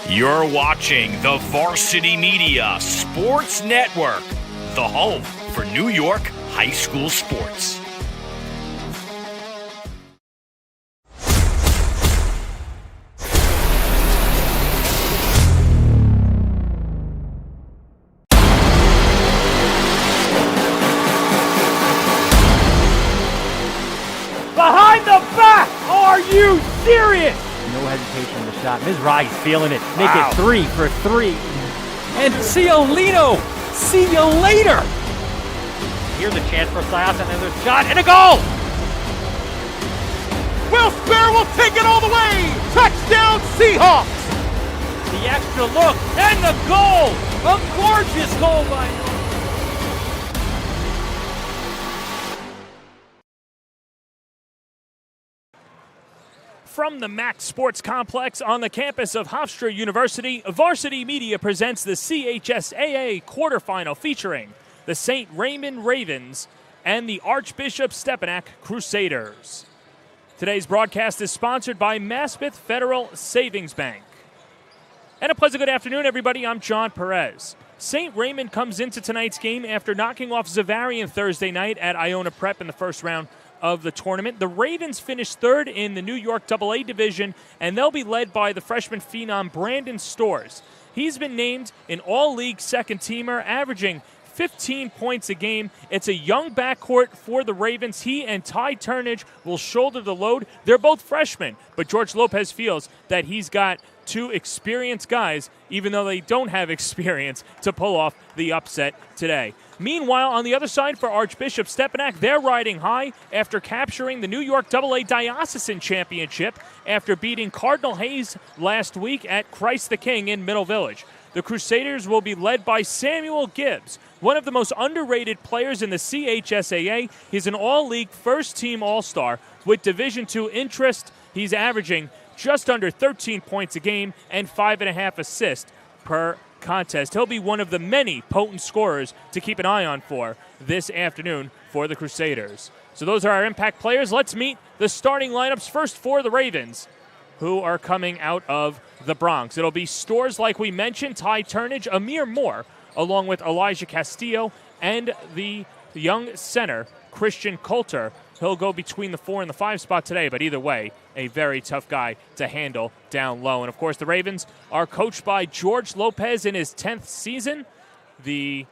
You're watching the Varsity Media Sports Network, the home for New York high school sports. Behind the back! Are you serious? No hesitation in the shot. Ms. Rise feeling it. Make it 3 for 3. And Ciolino, see you later. Here's a chance for Sayas, and there's a shot and a goal. Will Spare will take it all the way. Touchdown Seahawks. The extra look and the goal. A gorgeous goal by From the Mac Sports Complex on the campus of Hofstra University, Varsity Media presents the CHSAA Quarterfinal featuring the St. Raymond Ravens and the Archbishop Stepinac Crusaders. Today's broadcast is sponsored by Maspeth Federal Savings Bank. And a pleasant good afternoon, everybody. I'm John Perez. St. Raymond comes into tonight's game after knocking off Zavarian Thursday night at Iona Prep in the first round of the tournament. The Ravens finished third in the New York AA division, and they'll be led by the freshman phenom Brandon Storrs. He's been named an all-league second-teamer, averaging 15 points a game. It's a young backcourt for the Ravens. He and Ty Turnage will shoulder the load. They're both freshmen, but George Lopez feels that he's got two experienced guys, even though they don't have experience, to pull off the upset today. Meanwhile, on the other side for Archbishop Stepinac, they're riding high after capturing the New York AA Diocesan Championship after beating Cardinal Hayes last week at Christ the King in Middle Village. The Crusaders will be led by Samuel Gibbs, one of the most underrated players in the CHSAA. He's an all-league first-team all-star with Division II interest. He's averaging just under 13 points a game and 5.5 assists per contest. He'll be one of the many potent scorers to keep an eye on for this afternoon for the Crusaders. So those are our impact players. Let's meet the starting lineups first for the Ravens, who are coming out of the Bronx. It'll be Storrs, like we mentioned, Ty Turnage, Amir Moore, along with Elijah Castillo, and the young center, Christian Coulter. He'll go between the 4 and the 5 spot today, but either way, a very tough guy to handle down low. And, of course, the Ravens are coached by George Lopez in his 10th season, the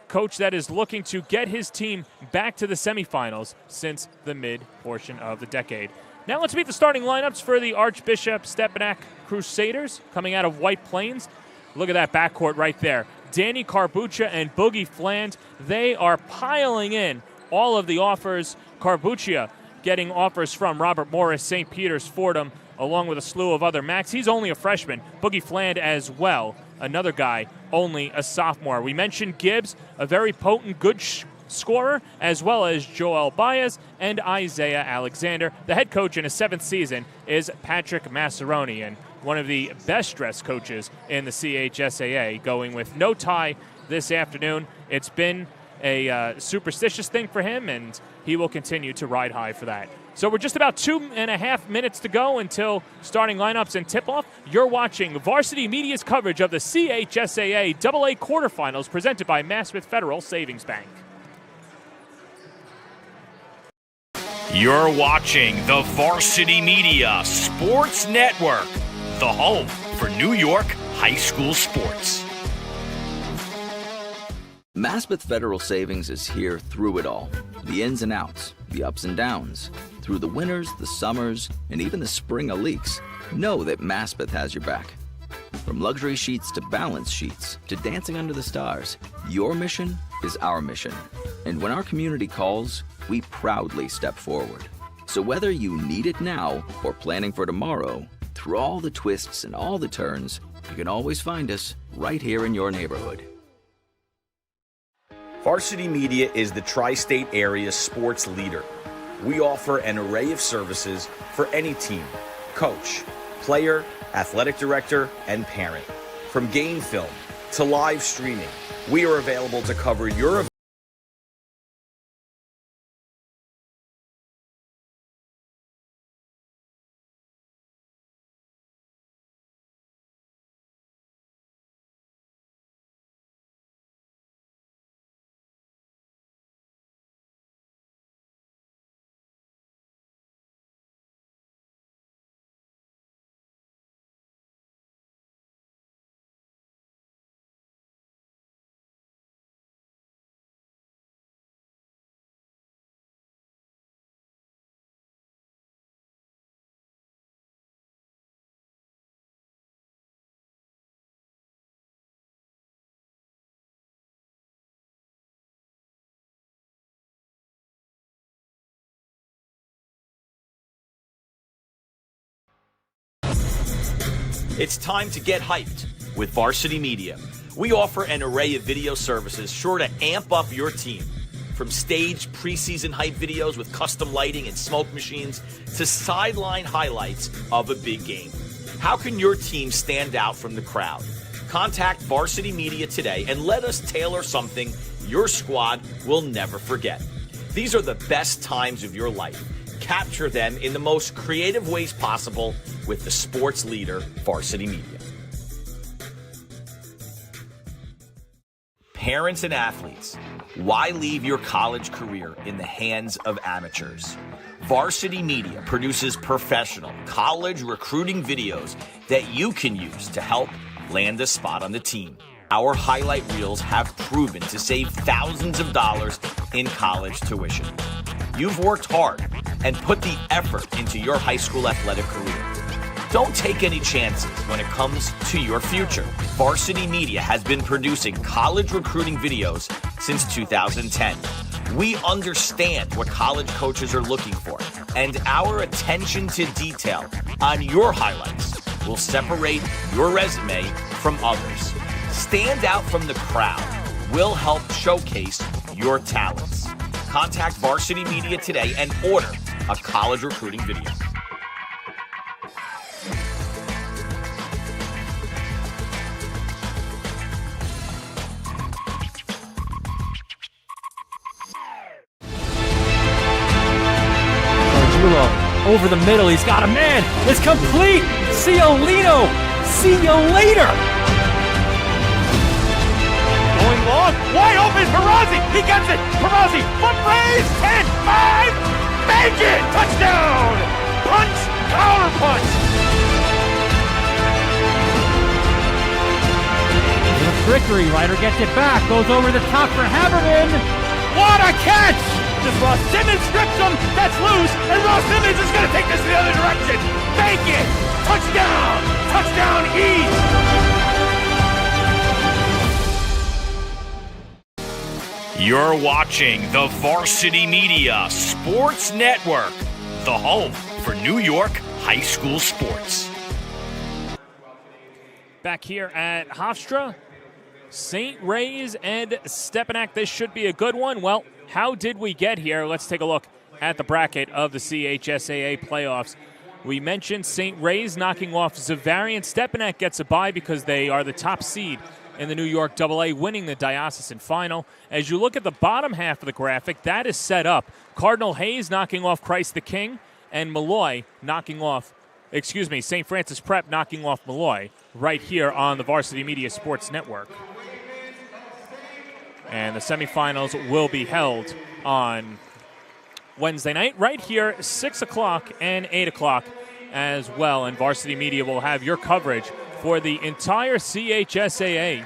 coach that is looking to get his team back to the semifinals since the mid-portion of the decade. Now let's meet the starting lineups for the Archbishop Stepinac Crusaders coming out of White Plains. Look at that backcourt right there. Danny Carbuccia and Boogie Fland, they are piling in all of the offers. Carbuccia getting offers from Robert Morris, St. Peter's, Fordham, along with a slew of other Macs. He's only a freshman. Boogie Fland as well, another guy, only a sophomore. We mentioned Gibbs, a very potent, good scorer, as well as Joel Baez and Isaiah Alexander. The head coach in his 7th season is Patrick Massaroni, and one of the best-dressed coaches in the CHSAA, going with no tie this afternoon. It's been a superstitious thing for him, and he will continue to ride high for that. So we're just about 2.5 minutes to go until starting lineups and tip-off. You're watching Varsity Media's coverage of the CHSAA AA quarterfinals presented by Maspeth Federal Savings Bank. You're watching the Varsity Media Sports Network, the home for New York high school sports. Maspeth Federal Savings is here through it all. The ins and outs, the ups and downs. Through the winters, the summers, and even the spring of leaks. Know that Maspeth has your back. From luxury sheets to balance sheets to dancing under the stars, your mission is our mission. And when our community calls, we proudly step forward. So whether you need it now or planning for tomorrow, through all the twists and all the turns, you can always find us right here in your neighborhood. Varsity Media is the tri-state area sports leader. We offer an array of services for any team, coach, player, athletic director, and parent. From game film to live streaming, we are available to cover your event. It's time to get hyped with Varsity Media. We offer an array of video services sure to amp up your team. From staged preseason hype videos with custom lighting and smoke machines to sideline highlights of a big game. How can your team stand out from the crowd? Contact Varsity Media today and let us tailor something your squad will never forget. These are the best times of your life. Capture them in the most creative ways possible with the sports leader, Varsity Media. Parents and athletes, why leave your college career in the hands of amateurs? Varsity Media produces professional college recruiting videos that you can use to help land a spot on the team. Our highlight reels have proven to save thousands of dollars in college tuition. You've worked hard and put the effort into your high school athletic career. Don't take any chances when it comes to your future. Varsity Media has been producing college recruiting videos since 2010. We understand what college coaches are looking for, and our attention to detail on your highlights will separate your resume from others. Stand out from the crowd. We'll help showcase your talents. Contact Varsity Media today and order a college recruiting video. Over the middle, he's got a man. It's complete. Ciolino. See you later. Going long, wide open, Perazzi, he gets it, Perazzi, foot raise, 10, 5, bank it, touchdown, punch, counter punch. The trickery, Ryder gets it back, goes over the top for Haberman. What a catch! Just Ross Simmons strips him, that's loose, and Ross Simmons is going to take this in the other direction. Bank it, touchdown, touchdown East. You're watching the Varsity Media Sports Network, the home for New York high school sports. Back here at Hofstra, St. Ray's and Stepinac. This should be a good one. Well, how did we get here? Let's take a look at the bracket of the CHSAA playoffs. We mentioned St. Ray's knocking off Zavarian. Stepinac gets a bye because they are the top seed in the New York AA, winning the diocesan final. As you look at the bottom half of the graphic, that is set up. Cardinal Hayes knocking off Christ the King, and St. Francis Prep knocking off Malloy right here on the Varsity Media Sports Network. And the semifinals will be held on Wednesday night, right here, 6 o'clock and 8 o'clock as well. And Varsity Media will have your coverage for the entire CHSAA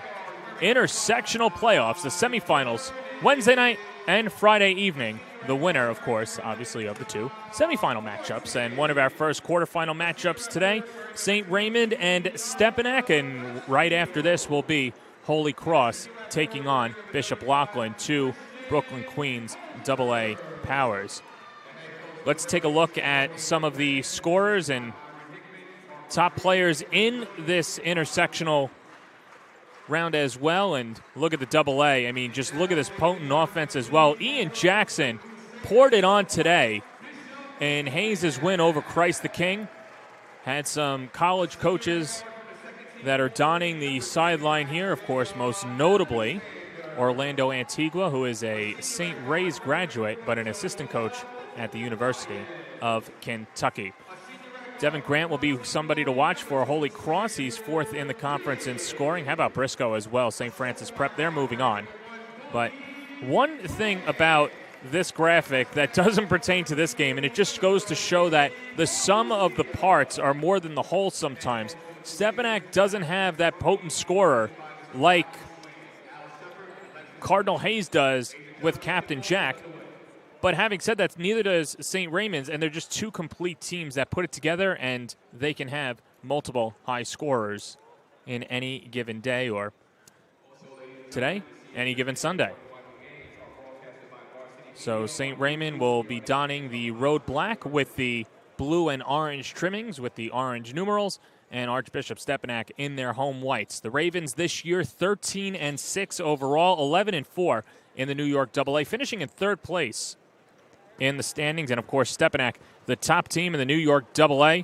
intersectional playoffs, the semifinals, Wednesday night and Friday evening. The winner, of course, obviously, of the two semifinal matchups. And one of our first quarterfinal matchups today, St. Raymond and Stepinac. And right after this will be Holy Cross taking on Bishop Loughlin, two Brooklyn Queens AA powers. Let's take a look at some of the scorers and top players in this intersectional round as well, and look at the AA. I mean, just look at this potent offense as well. Ian Jackson poured it on today in Hayes' win over Christ the King. Had some college coaches that are donning the sideline here, of course, most notably Orlando Antigua, who is a St. Ray's graduate, but an assistant coach at the University of Kentucky. Devin Grant will be somebody to watch for Holy Cross. He's fourth in the conference in scoring. How about Briscoe as well? St. Francis Prep, they're moving on. But one thing about this graphic that doesn't pertain to this game, and it just goes to show that the sum of the parts are more than the whole sometimes. Stepinac doesn't have that potent scorer like Cardinal Hayes does with Captain Jack. But having said that, neither does St. Raymond's, and they're just two complete teams that put it together, and they can have multiple high scorers in any given day, or today, any given Sunday. So St. Raymond will be donning the road black with the blue and orange trimmings with the orange numerals, and Archbishop Stepinac in their home whites. The Ravens this year 13-6 overall, 11-4 in the New York AA, finishing in third place in the standings. And, of course, Stepinac, the top team in the New York AA,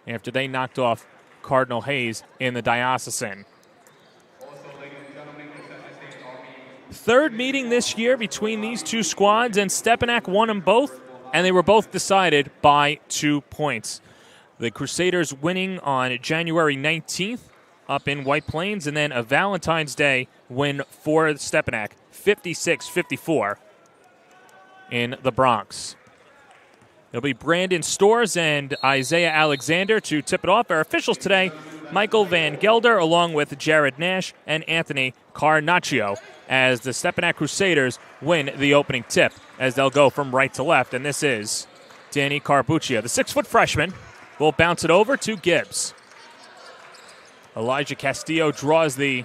after they knocked off Cardinal Hayes in the diocesan. Third meeting this year between these two squads, and Stepinac won them both, and they were both decided by 2 points. The Crusaders winning on January 19th up in White Plains, and then a Valentine's Day win for Stepinac, 56-54 in the Bronx. It'll be Brandon Storrs and Isaiah Alexander to tip it off. Our officials today, Michael Van Gelder, along with Jared Nash and Anthony Carnaccio, as the Stepinac Crusaders win the opening tip, as they'll go from right to left. And this is Danny Carbuccia, the 6-foot freshman, will bounce it over to Gibbs. Elijah Castillo draws the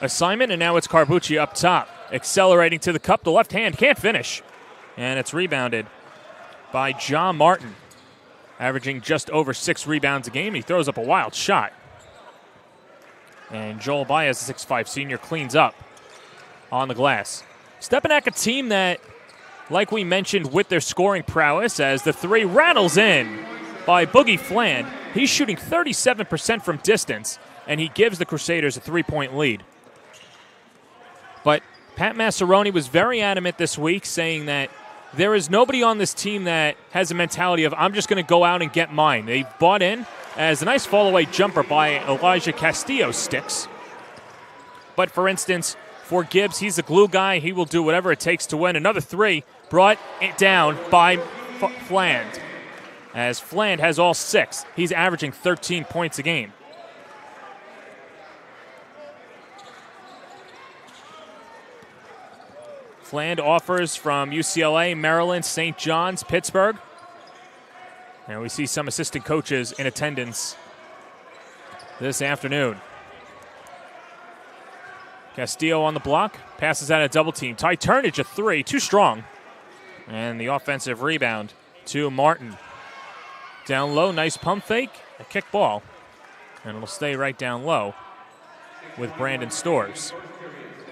assignment, and now it's Carbuccia up top, accelerating to the cup. The left hand can't finish, and it's rebounded by John Martin, averaging just over 6 rebounds a game. He throws up a wild shot. And Joel Baez, the 6'5 senior, cleans up on the glass. Stepinac, a team that, like we mentioned, with their scoring prowess, as the three rattles in by Boogie Fland. He's shooting 37% from distance, and he gives the Crusaders a 3-point lead. But Pat Massaroni was very adamant this week, saying that there is nobody on this team that has a mentality of, I'm just going to go out and get mine. They bought in, as a nice fall-away jumper by Elijah Castillo sticks. But, for instance, for Gibbs, he's the glue guy. He will do whatever it takes to win. Another three brought it down by Fland, as Fland has all 6. He's averaging 13 points a game. Fland offers from UCLA, Maryland, St. John's, Pittsburgh. And we see some assistant coaches in attendance this afternoon. Castillo on the block, passes out a double team. Ty Turnage, a 3, too strong. And the offensive rebound to Martin. Down low, nice pump fake, a kick ball. And it'll stay right down low with Brandon Storrs.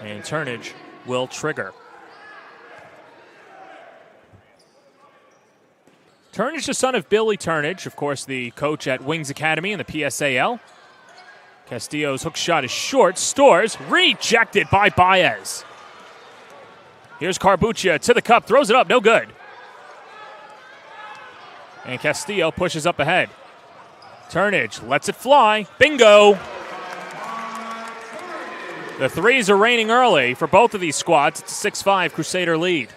And Turnage will trigger. Turnage, the son of Billy Turnage, of course, the coach at Wings Academy in the PSAL. Castillo's hook shot is short. Storrs rejected by Baez. Here's Carbuccia to the cup, throws it up, no good. And Castillo pushes up ahead. Turnage lets it fly. Bingo! The threes are raining early for both of these squads. It's a 6-5 Crusader lead.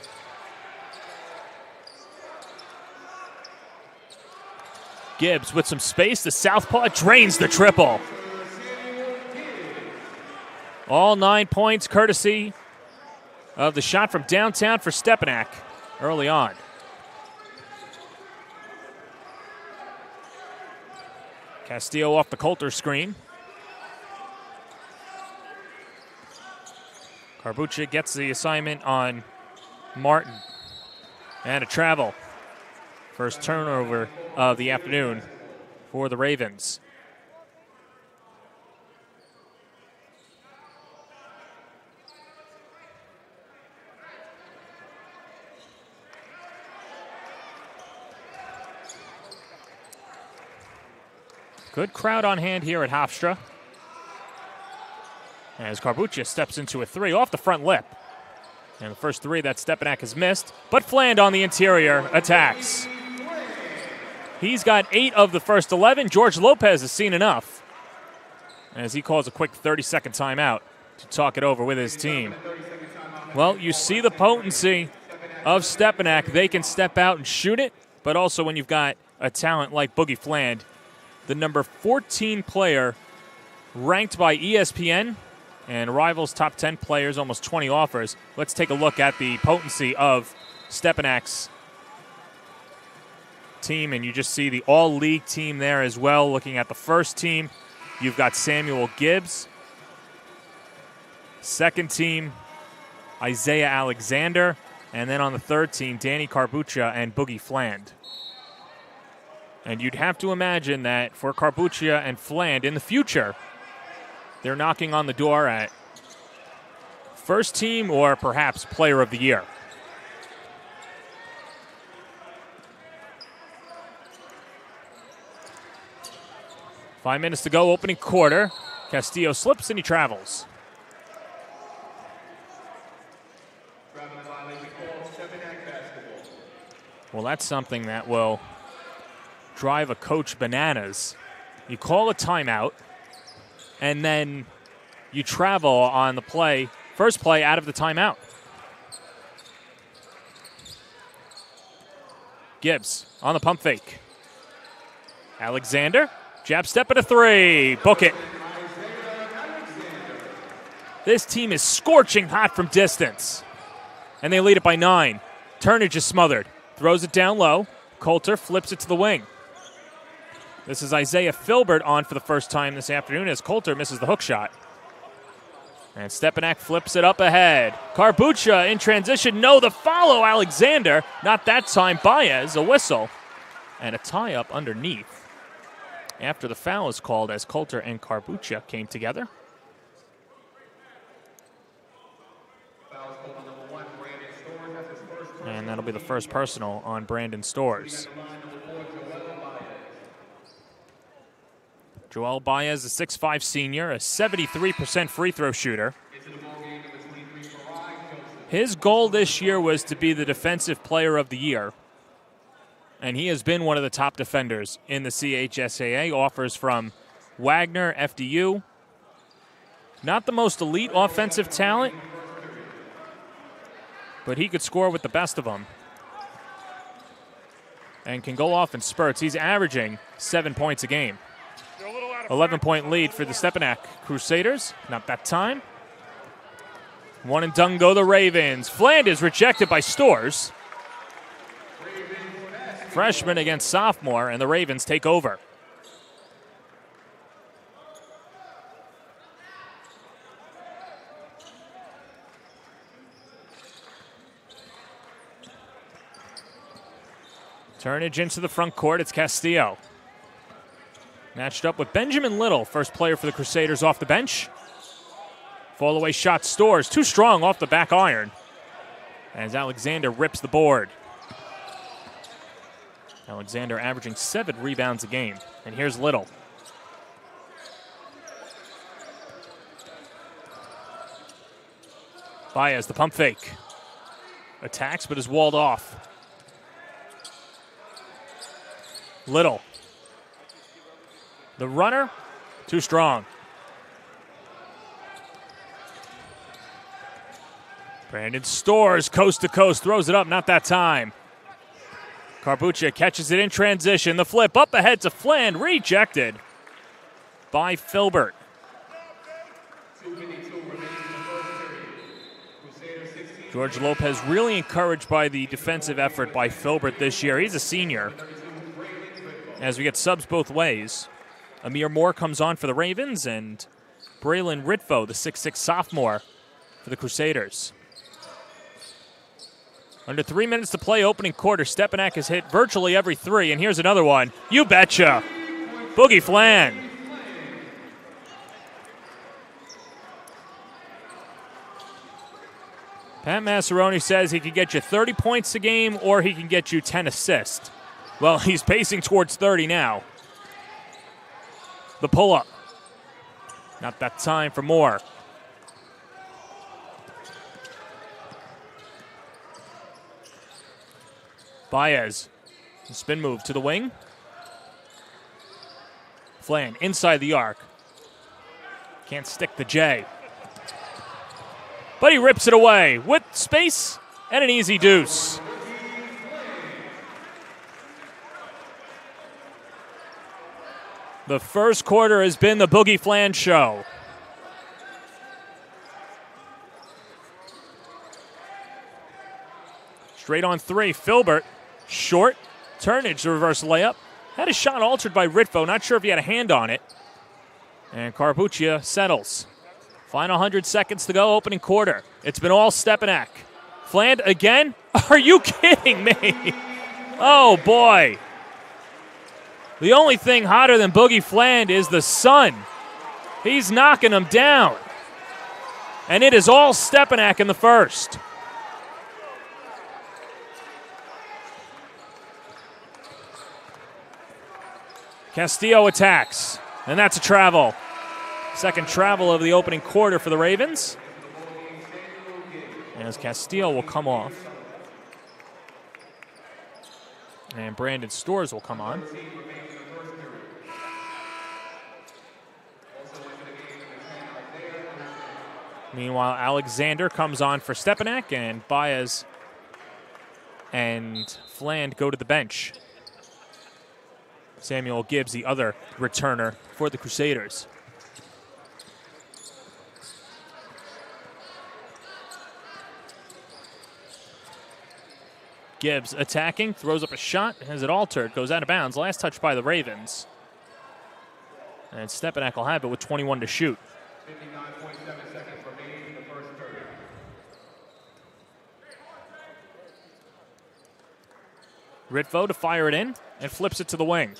Gibbs with some space. The southpaw drains the triple. All 9 points courtesy of the shot from downtown for Stepinac early on. Castillo off the Coulter screen. Carbuccia gets the assignment on Martin. And a travel. First turnover of the afternoon for the Ravens. Good crowd on hand here at Hofstra. As Carbuccia steps into a 3 off the front lip. And the first 3 that Stepinac has missed, but Fland on the interior attacks. He's got 8 of the first 11. George Lopez has seen enough, as he calls a quick 30-second timeout to talk it over with his team. Well, you see the potency of Stepinac. They can step out and shoot it, but also when you've got a talent like Boogie Fland, the number 14 player ranked by ESPN and Rivals top 10 players, almost 20 offers. Let's take a look at the potency of Stepinac's team, and you just see the all-league team there as well. Looking at the first team, you've got Samuel Gibbs. Second team, Isaiah Alexander. And then on the third team, Danny Carbuccia and Boogie Fland. And you'd have to imagine that for Carbuccia and Fland in the future, they're knocking on the door at first team or perhaps player of the year. Five minutes to go, opening quarter. Castillo slips and he travels. Well, that's something that will drive a coach bananas. You call a timeout, and then you travel on the play, first play out of the timeout. Gibbs on the pump fake. Alexander, jab step at a three. Book it. This team is scorching hot from distance, and they lead it by 9. Turnage is smothered. Throws it down low. Coulter flips it to the wing. This is Isaiah Filbert on for the first time this afternoon as Coulter misses the hook shot. And Stepinac flips it up ahead. Carbuccia in transition. No, the follow, Alexander. Not that time. Baez, a whistle. And a tie-up underneath after the foul is called as Coulter and Carbuccia came together. And that'll be the first personal on Brandon Storrs. Joel Baez, a 6'5 senior, a 73% free throw shooter. His goal this year was to be the Defensive Player of the Year. And he has been one of the top defenders in the CHSAA. Offers from Wagner, FDU. Not the most elite offensive talent, but he could score with the best of them and can go off in spurts. He's averaging 7 points a game. 11-point lead for the Stepinac Crusaders. Not that time. One and done go the Ravens. Fland is rejected by Storrs. Freshman against sophomore, and the Ravens take over. Turnage into the front court. It's Castillo. Matched up with Benjamin Little, first player for the Crusaders off the bench. Fall away shot Storrs. Too strong off the back iron as Alexander rips the board. Alexander averaging 7 rebounds a game. And here's Little. Baez, the pump fake. Attacks but is walled off. Little. The runner, too strong. Brandon Storrs, coast to coast, throws it up, not that time. Carbuccia catches it in transition. The flip up ahead to Fland, rejected by Filbert. George Lopez really encouraged by the defensive effort by Filbert this year. He's a senior. As we get subs both ways, Amir Moore comes on for the Ravens, and Braylon Ritvo, the 6'6 sophomore, for the Crusaders. Under 3 minutes to play, opening quarter. Stepinac has hit virtually every three, and here's another one. You betcha. Boogie Fland. Pat Massaroni says he can get you 30 points a game or he can get you 10 assists. Well, he's pacing towards 30 now. The pull-up. Not that time for Moore. Baez. Spin move to the wing. Fland inside the arc. Can't stick the J. But he rips it away with space and an easy deuce. The first quarter has been the Boogie Fland show. Straight on three, Filbert, short, Turnage, the reverse layup. Had his shot altered by Ritvo, not sure if he had a hand on it. And Carbuccia settles. Final 100 seconds to go, opening quarter. It's been all Stepinac. Fland again? Are you kidding me? Oh, boy. The only thing hotter than Boogie Fland is the sun. He's knocking him down. And it is all Stepinac in the first. Castillo attacks, and that's a travel. Second travel of the opening quarter for the Ravens. As Castillo will come off. And Brandon Stores will come on. Meanwhile, Alexander comes on for Stepinac, and Baez and Fland go to the bench. Samuel Gibbs, the other returner for the Crusaders. Gibbs attacking, throws up a shot, has it altered, goes out of bounds. Last touch by the Ravens. And Stepinac will have it with 21 to shoot. 59.7 seconds remaining in the first period. Ritvo to fire it in and flips it to the wing.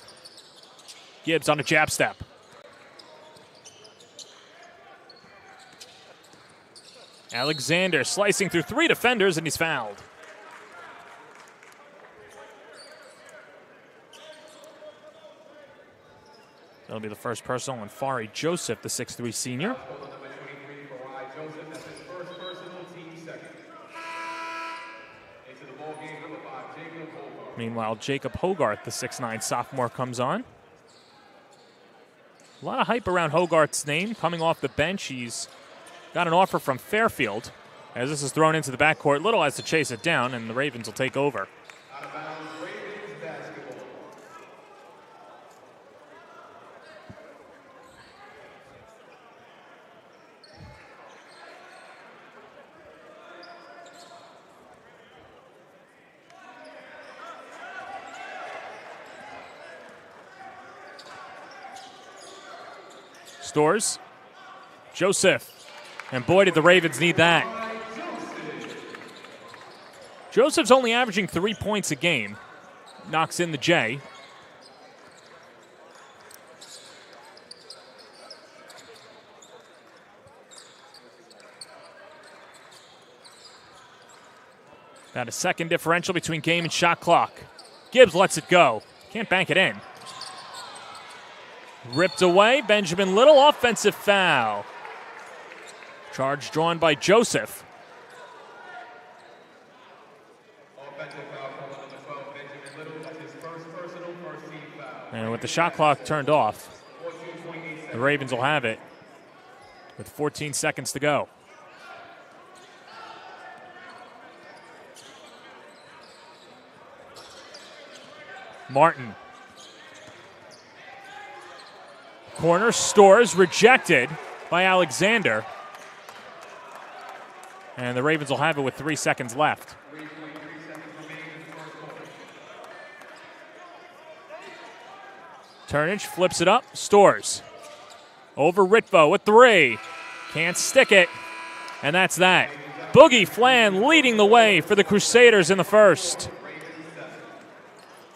Gibbs on a jab step. Alexander slicing through three defenders, and he's fouled. That'll be the first personal on Fari Joseph, the 6'3 senior. Meanwhile, Jacob Hogarth, the 6'9 sophomore, comes on. A lot of hype around Hogarth's name. Coming off the bench, he's got an offer from Fairfield. As this is thrown into the backcourt, Little has to chase it down, and the Ravens will take over. Stores, Joseph, and boy did the Ravens need that. Joseph's only averaging 3 points a game. Knocks in the J. About a second differential between game and shot clock. Gibbs lets it go. Can't bank it in. Ripped away, Benjamin Little, offensive foul. Charge drawn by Joseph. Offensive foul called on number 12, Benjamin Little. That's his first personal, first team foul. And with the shot clock turned off, the Ravens will have it with 14 seconds to go. Martin. Corner, Stores, rejected by Alexander. And the Ravens will have it with 3 seconds left. Turnage flips it up, Stores. Over Ritvo with 3. Can't stick it. And that's that. Boogie Fland leading the way for the Crusaders in the first.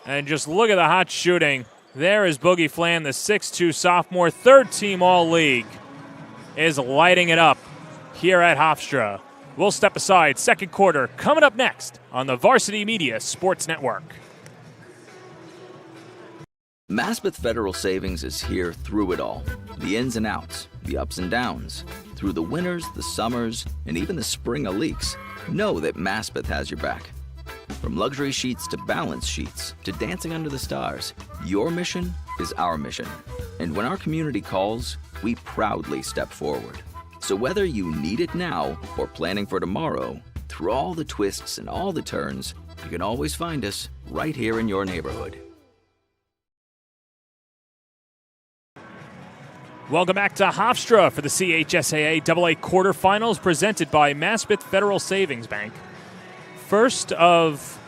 And just look at the hot shooting. There is Boogie Fland, the 6'2 sophomore, third team All-League, is lighting it up here at Hofstra. We'll step aside. Second quarter coming up next on the Varsity Media Sports Network. Maspeth Federal Savings is here through it all. The ins and outs, the ups and downs. Through the winters, the summers, and even the spring of leaks. Know that Maspeth has your back. From luxury sheets to balance sheets to dancing under the stars, your mission is our mission. And when our community calls, we proudly step forward. So whether you need it now or planning for tomorrow, through all the twists and all the turns, you can always find us right here in your neighborhood. Welcome back to Hofstra for the CHSAA AA quarterfinals presented by Maspeth Federal Savings Bank. First of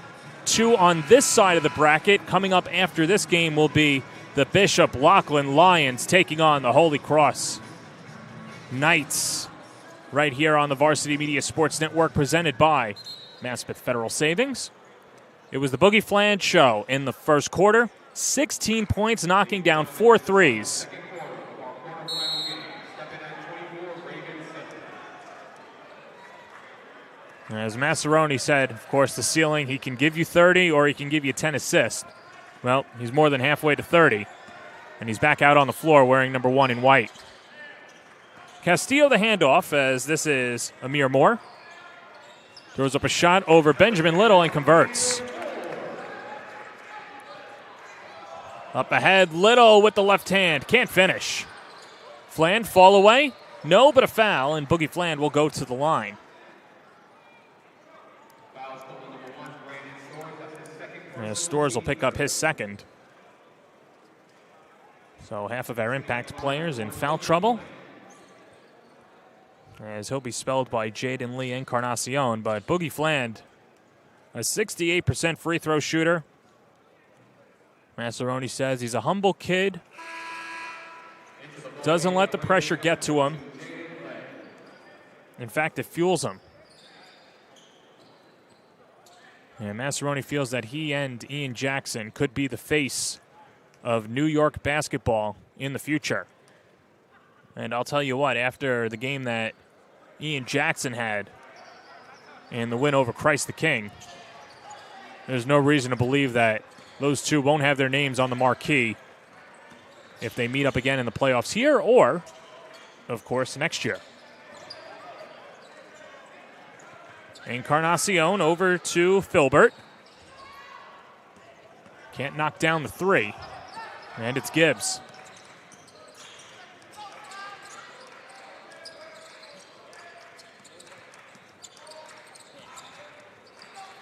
two on this side of the bracket. Coming up after this game will be the Bishop Loughlin Lions taking on the Holy Cross Knights right here on the Varsity Media Sports Network presented by Maspeth Federal Savings. It was the Boogie Fland show in the first quarter. 16 points, knocking down 4 threes. As Massaroni said, of course, the ceiling, he can give you 30 or he can give you 10 assists. Well, he's more than halfway to 30, and he's back out on the floor wearing number 1 in white. Castillo the handoff, as this is Amir Moore. Throws up a shot over Benjamin Little and converts. Up ahead, Little with the left hand. Can't finish. Fland, fall away. No, but a foul, and Boogie Fland will go to the line. And Storrs will pick up his second. So half of our impact players in foul trouble, as he'll be spelled by Jaden Lee Encarnacion. But Boogie Fland, a 68% free throw shooter. Massaroni says he's a humble kid. Doesn't let the pressure get to him. In fact, it fuels him. And Massaroni feels that he and Ian Jackson could be the face of New York basketball in the future. And I'll tell you what, after the game that Ian Jackson had and the win over Christ the King, there's no reason to believe that those two won't have their names on the marquee if they meet up again in the playoffs here or, of course, next year. Encarnacion over to Filbert. Can't knock down the three. And it's Gibbs.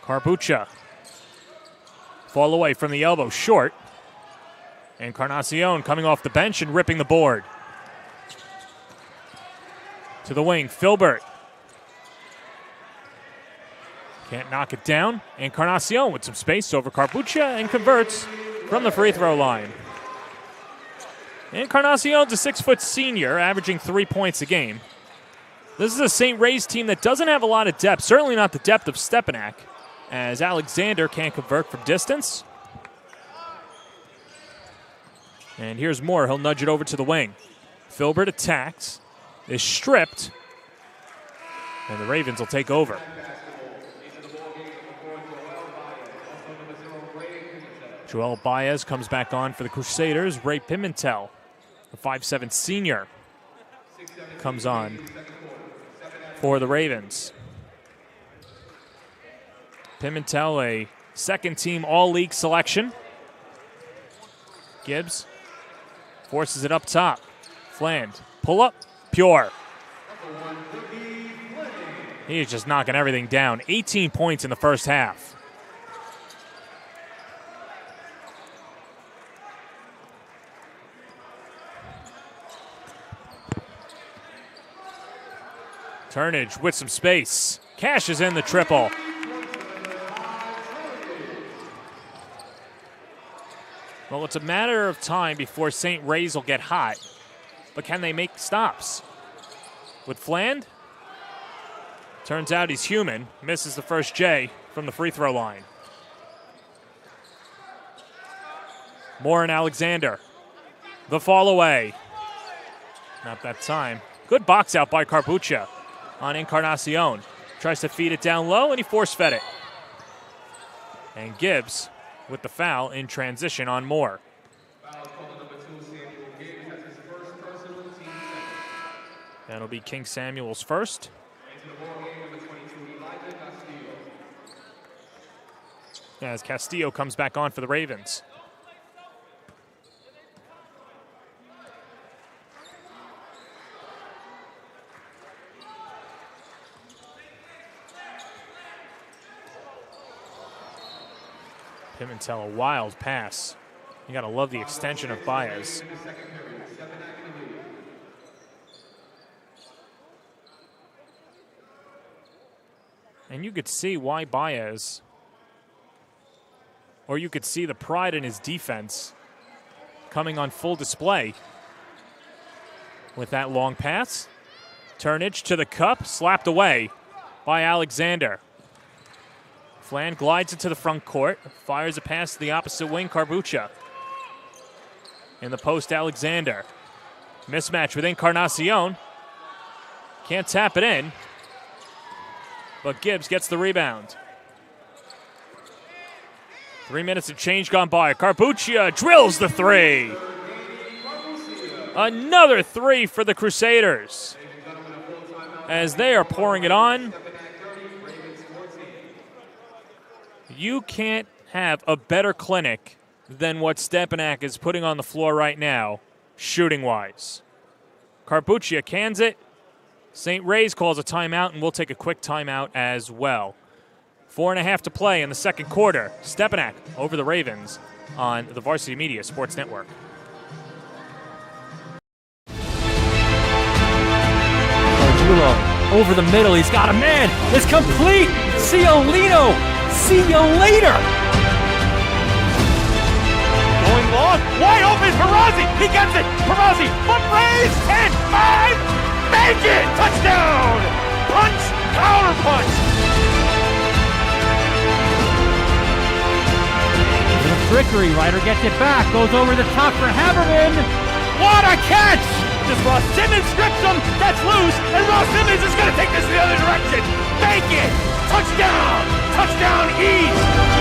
Carbuccia. Fall away from the elbow, short. Encarnacion coming off the bench and ripping the board. To the wing, Filbert. Can't knock it down. Encarnacion with some space over Carbuccia and converts from the free throw line. Encarnacion's a 6-foot senior, averaging 3 points a game. This is a St. Ray's team that doesn't have a lot of depth, certainly not the depth of Stepinac, as Alexander can't convert from distance. And here's Moore. He'll nudge it over to the wing. Filbert attacks, is stripped, and the Ravens will take over. Joel Baez comes back on for the Crusaders. Ray Pimentel, the 5'7" senior, comes on for the Ravens. Pimentel, a second-team All-League selection. Gibbs forces it up top. Fland, pull up, pure. He is just knocking everything down. 18 points in the first half. Turnage with some space. Cashes in the triple. Well, it's a matter of time before St. Ray's will get hot. But can they make stops? With Fland? Turns out he's human. Misses the first J from the free throw line. Moore and Alexander. The fall away. Not that time. Good box out by Carbuccia on Encarnacion. Tries to feed it down low, and he force-fed it. And Gibbs with the foul in transition on Moore. That'll be King Samuel's first. As Castillo comes back on for the Ravens. Pimentel, a wild pass. You gotta love the extension of Baez. And you could see why Baez, or you could see the pride in his defense coming on full display with that long pass. Turnage to the cup, slapped away by Alexander. Fland glides into the front court, fires a pass to the opposite wing, Carbuccia. In the post, Alexander. Mismatch with Encarnacion. Can't tap it in. But Gibbs gets the rebound. 3 minutes of change gone by. Carbuccia drills the three. Another three for the Crusaders. As they are pouring it on. You can't have a better clinic than what Stepinac is putting on the floor right now, shooting-wise. Carbuccia cans it. St. Ray's calls a timeout, and we'll take a quick timeout as well. 4.5 to play in the second quarter. Stepinac over the Ravens on the Varsity Media Sports Network. Gargiulo over the middle. He's got a man. It's complete. Ciolino. See you later. Going long, wide open, Perazzi, he gets it, Perazzi, foot raise, 10, 5, make it, touchdown, punch, counter punch. The trickery, Ryder gets it back, goes over the top for Haberman. What a catch! Just Ross Simmons strips him, that's loose, and Ross Simmons is going to take this the other direction, make it, touchdown, touchdown East.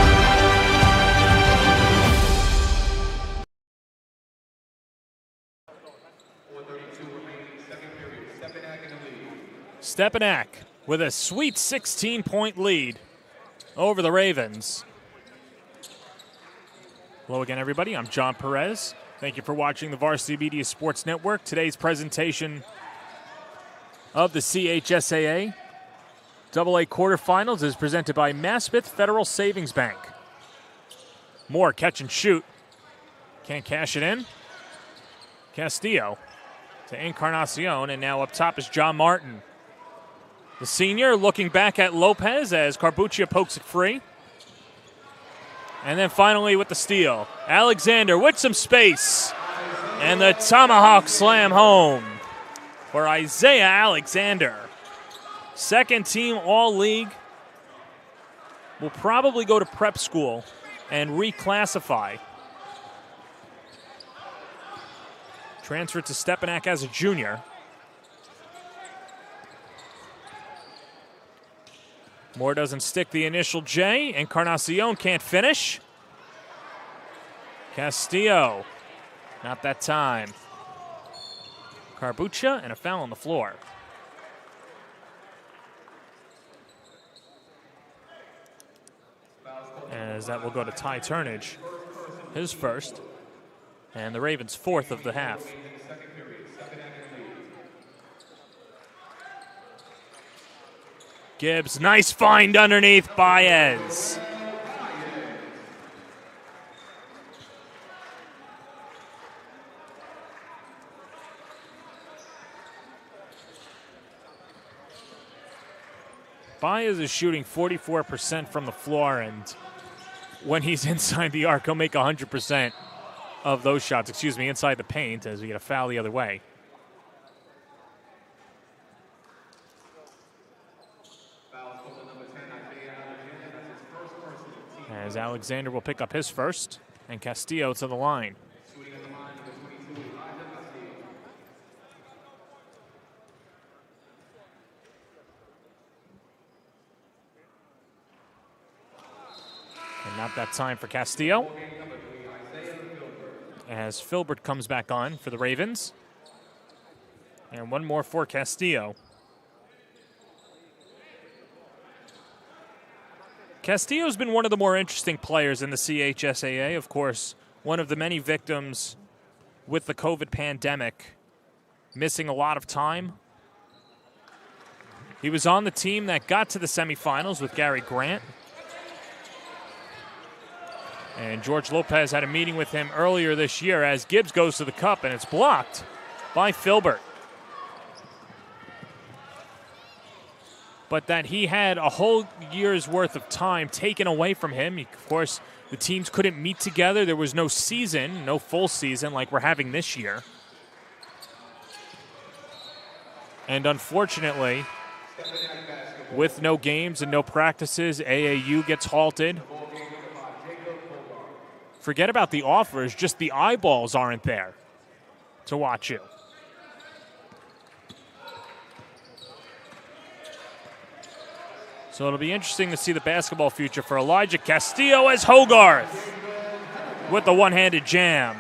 Stepinac with a sweet 16-point lead over the Ravens. Hello again, everybody. I'm John Perez. Thank you for watching the Varsity Media Sports Network. Today's presentation of the CHSAA AA quarterfinals is presented by Maspeth Federal Savings Bank. Moore catch and shoot. Can't cash it in. Castillo to Encarnacion, and now up top is John Martin. The senior looking back at Lopez as Carbuccia pokes it free. And then finally with the steal, Alexander with some space. And the tomahawk slam home for Isaiah Alexander. Second team All-League. Will probably go to prep school and reclassify. Transferred to Stepinac as a junior. Moore doesn't stick the initial J. Encarnacion can't finish. Castillo, not that time. Carbuccia and a foul on the floor. As that will go to Ty Turnage, his first. And the Ravens' fourth of the half. Gibbs, nice find underneath Baez. Baez is shooting 44% from the floor, and when he's inside the arc, he'll make 100% of those shots, inside the paint, as we get a foul the other way. As Alexander will pick up his first, and Castillo to the line. And not that time for Castillo. As Filbert comes back on for the Ravens. And one more for Castillo. Castillo's been one of the more interesting players in the CHSAA. Of course, one of the many victims with the COVID pandemic, missing a lot of time. He was on the team that got to the semifinals with Gary Grant. And George Lopez had a meeting with him earlier this year as Gibbs goes to the cup, and it's blocked by Filbert. But that he had a whole year's worth of time taken away from him. Of course, the teams couldn't meet together. There was no season, no full season like we're having this year. And unfortunately, with no games and no practices, AAU gets halted Forget about the offers, just the eyeballs aren't there to watch you. So it'll be interesting to see the basketball future for Elijah Castillo as Hogarth with the one-handed jam.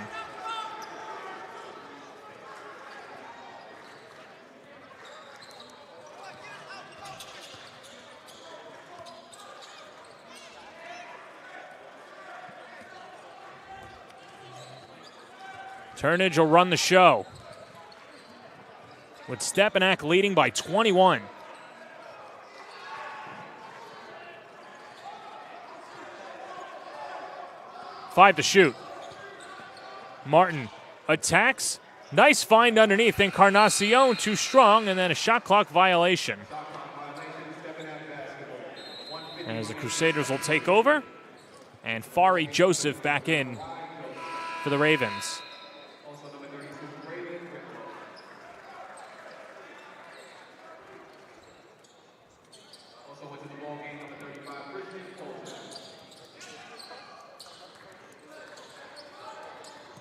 Turnage will run the show, with Stepinac leading by 21. Five to shoot. Martin attacks. Nice find underneath. Encarnacion too strong, and then a shot clock violation. As the Crusaders will take over, and Fari Joseph back in for the Ravens.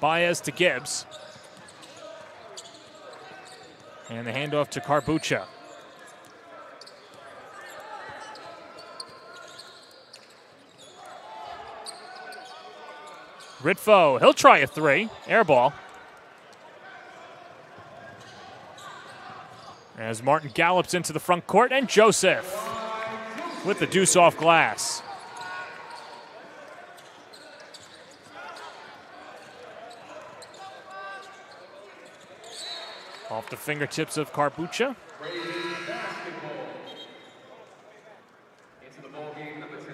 Baez to Gibbs. And the handoff to Carbucha. Ritfo, he'll try a three. Air ball. As Martin gallops into the front court, and Joseph with the deuce off glass. Off the fingertips of Carbucha.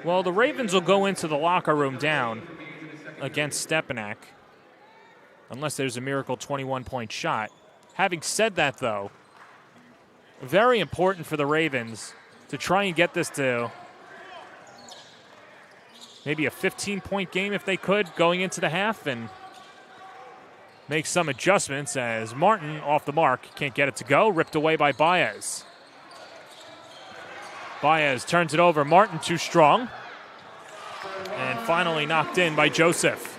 Well, the Ravens will go into the locker room down against Stepinac, unless there's a miracle 21-point shot. Having said that, though, very important for the Ravens to try and get this to maybe a 15-point game if they could going into the half, and make some adjustments as Martin off the mark. Can't get it to go. Ripped away by Baez. Baez turns it over. Martin too strong. And finally knocked in by Joseph.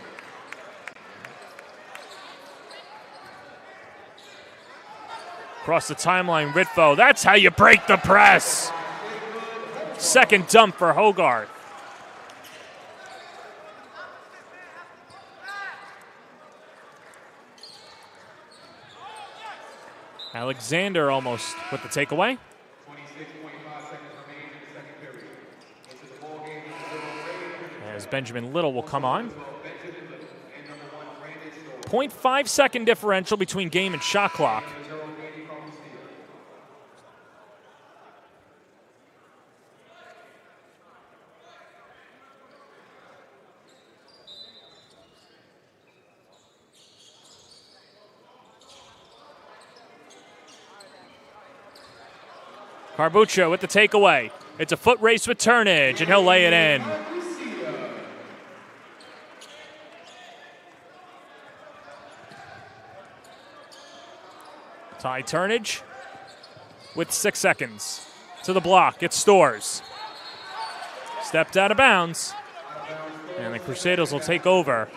Across the timeline, Ritfo. That's how you break the press. Second dump for Hogarth. Alexander almost with the takeaway. 26.5 seconds remaining in the second period. Into the ball game, As Benjamin Little will come on. 0.5 second differential between game and shot clock. Carbucha with the takeaway. It's a foot race with Turnage, and he'll lay it in. Ty Turnage with 6 seconds. To the block, it's Stores. Stepped out of bounds. And the Crusaders will take over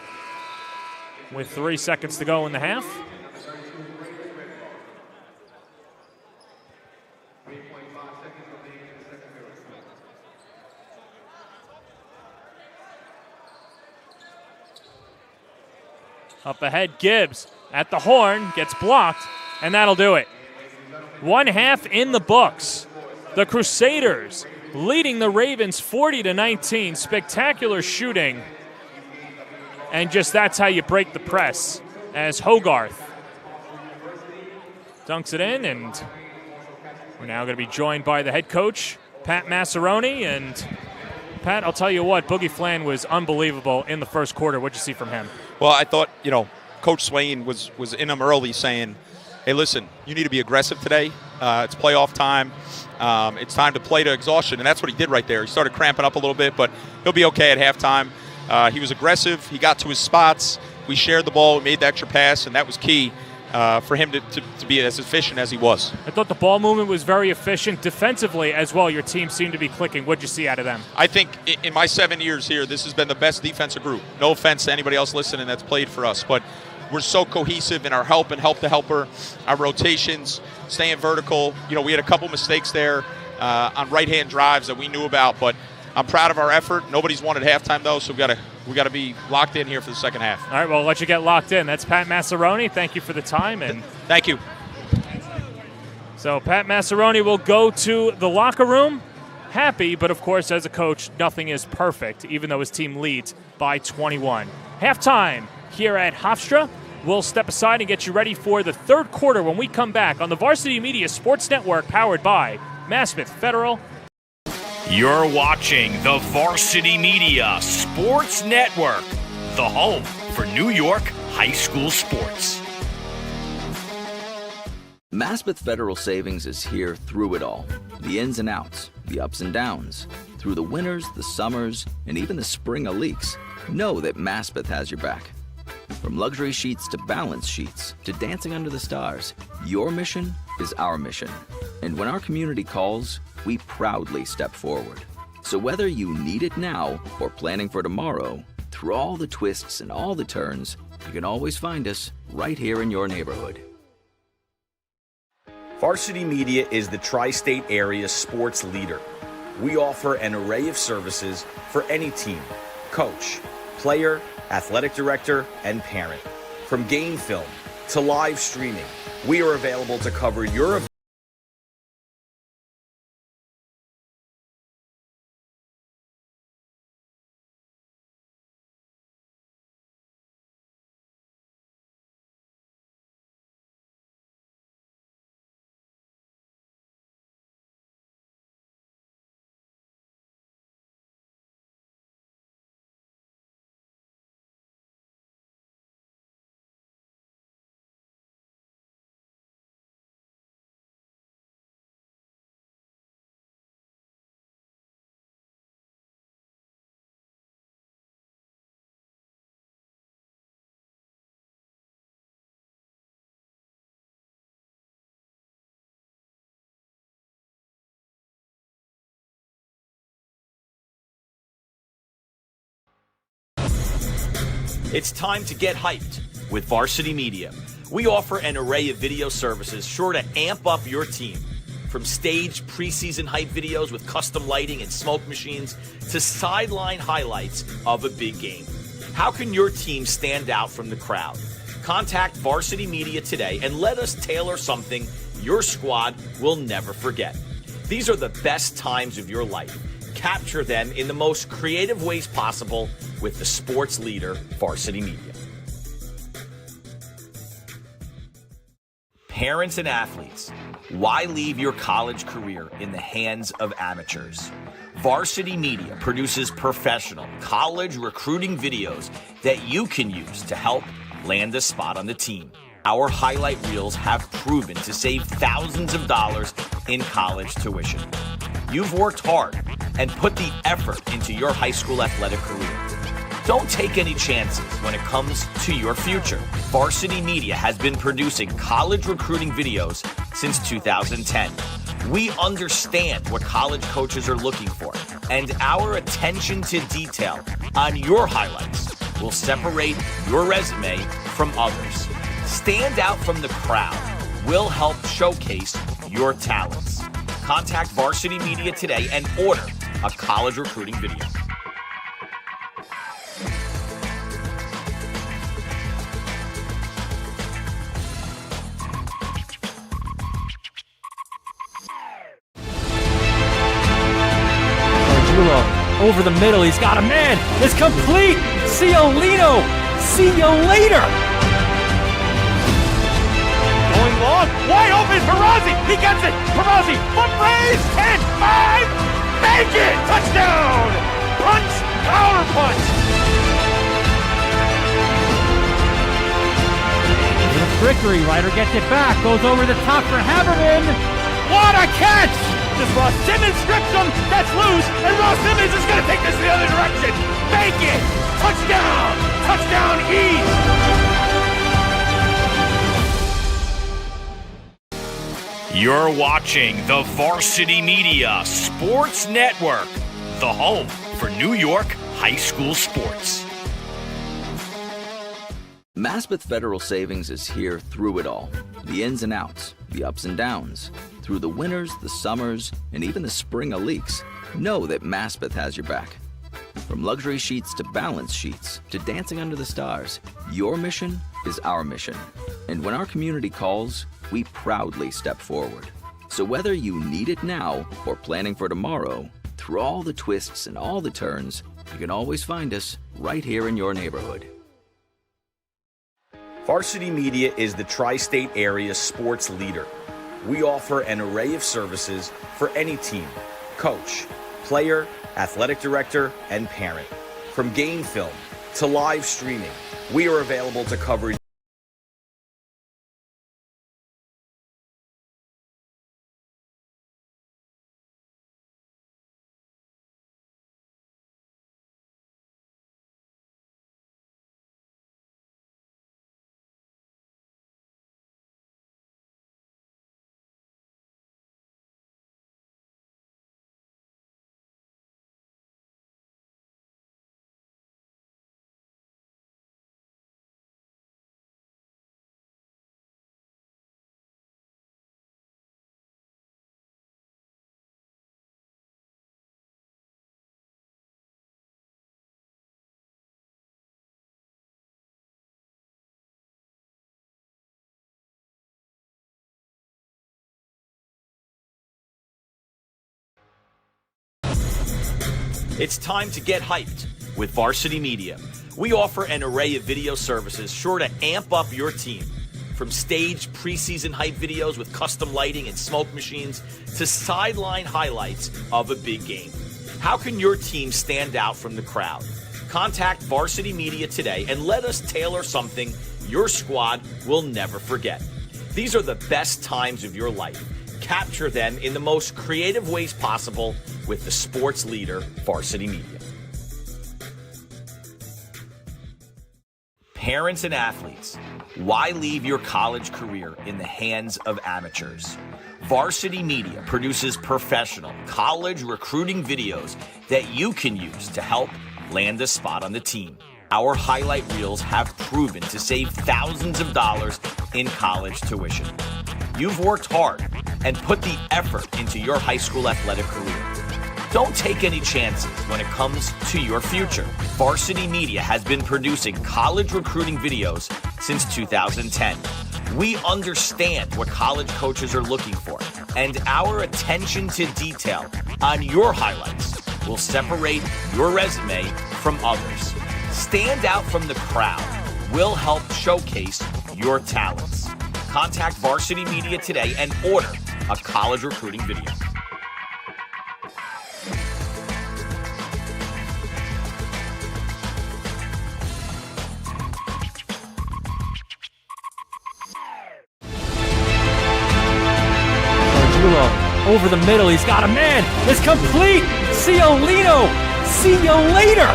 with 3 seconds to go in the half. Up ahead, Gibbs at the horn, gets blocked, and that'll do it. 1 half in the books. The Crusaders leading the Ravens 40-19. Spectacular shooting. And just that's how you break the press, as Hogarth dunks it in, and we're now going to be joined by the head coach, Pat Massaroni. And Pat, I'll tell you what, Boogie Flan was unbelievable in the first quarter. What'd you see from him? Well, I thought, Coach Swain was in him early saying, hey, listen, you need to be aggressive today. It's playoff time. It's time to play to exhaustion, and that's what he did right there. He started cramping up a little bit, but he'll be okay at halftime. He was aggressive. He got to his spots. We shared the ball. We made the extra pass, and that was key. for him to be as efficient as he was. I thought the ball movement was very efficient defensively as well. Your team seemed to be clicking. What did you see out of them? I think in my 7 years here, this has been the best defensive group. No offense to anybody else listening that's played for us, but we're so cohesive in our help and help the helper, our rotations, staying vertical. We had a couple mistakes there on right-hand drives that we knew about, but I'm proud of our effort. Nobody's won at halftime, though, so we got to be locked in here for the second half. All right, well, I'll let you get locked in. That's Pat Massaroni. Thank you for the time. And thank you. So Pat Massaroni will go to the locker room happy, but of course, as a coach, nothing is perfect, even though his team leads by 21. Halftime here at Hofstra. We'll step aside and get you ready for the third quarter when we come back on the Varsity Media Sports Network, powered by Maspeth Federal. You're watching the Varsity Media Sports Network, the home for New York high school sports. Maspeth Federal Savings is here through it all. The ins and outs, the ups and downs. Through the winters, the summers, and even the spring leaks. Know that Maspeth has your back. From luxury sheets to balance sheets to dancing under the stars, your mission is our mission. And when our community calls, we proudly step forward. So whether you need it now or planning for tomorrow, through all the twists and all the turns, you can always find us right here in your neighborhood. Varsity Media is the tri-state area sports leader. We offer an array of services for any team, coach, player, athletic director, and parent. From game film to live streaming, we are available to cover your event. It's time to get hyped with Varsity Media. We offer an array of video services sure to amp up your team. From staged preseason hype videos with custom lighting and smoke machines to sideline highlights of a big game. How can your team stand out from the crowd? Contact Varsity Media today and let us tailor something your squad will never forget. These are the best times of your life. Capture them in the most creative ways possible with the sports leader, Varsity Media. Parents and athletes, why leave your college career in the hands of amateurs? Varsity Media produces professional college recruiting videos that you can use to help land a spot on the team. Our highlight reels have proven to save thousands of dollars in college tuition. You've worked hard and put the effort into your high school athletic career. Don't take any chances when it comes to your future. Varsity Media has been producing college recruiting videos since 2010. We understand what college coaches are looking for, and our attention to detail on your highlights will separate your resume from others. Stand out from the crowd. We'll help showcase your talents. Contact Varsity Media today and order a college recruiting video. Over the middle, he's got a man. It's complete. Ciolino. See you later. Going long, wide open, Perazzi, he gets it, Perazzi, foot raise, 10, 5, make it, touchdown, punch, power punch. The trickery, Ryder gets it back, goes over the top for Haberman. What a catch! This Ross Simmons strips him, that's loose, and Ross Simmons is going to take this the other direction. Make it, touchdown, touchdown East. You're watching the Varsity Media Sports Network, the home for New York high school sports. Maspeth Federal Savings is here through it all. The ins and outs, the ups and downs. Through the winters, the summers, and even the spring of leaks. Know that Maspeth has your back. From luxury sheets to balance sheets to dancing under the stars, your mission is our mission. And when our community calls, we proudly step forward. So whether you need it now or planning for tomorrow, through all the twists and all the turns, you can always find us right here in your neighborhood. Varsity Media is the tri-state area sports leader. We offer an array of services for any team, coach, player, athletic director, and parent. From game film to live streaming, we are available to cover It's time to get hyped with Varsity Media. We offer an array of video services sure to amp up your team. From staged preseason hype videos with custom lighting and smoke machines to sideline highlights of a big game. How can your team stand out from the crowd? Contact Varsity Media today and let us tailor something your squad will never forget. These are the best times of your life. Capture them in the most creative ways possible with the sports leader, Varsity Media. Parents and athletes, why leave your college career in the hands of amateurs? Varsity Media produces professional college recruiting videos that you can use to help land a spot on the team. Our highlight reels have proven to save thousands of dollars in college tuition. You've worked hard and put the effort into your high school athletic career. Don't take any chances when it comes to your future. Varsity Media has been producing college recruiting videos since 2010. We understand what college coaches are looking for, and our attention to detail on your highlights will separate your resume from others. Stand out from the crowd. We'll help showcase your talents. Contact Varsity Media today and order a college recruiting video. Over the middle, he's got a man. It's complete. Ciolino. See you later.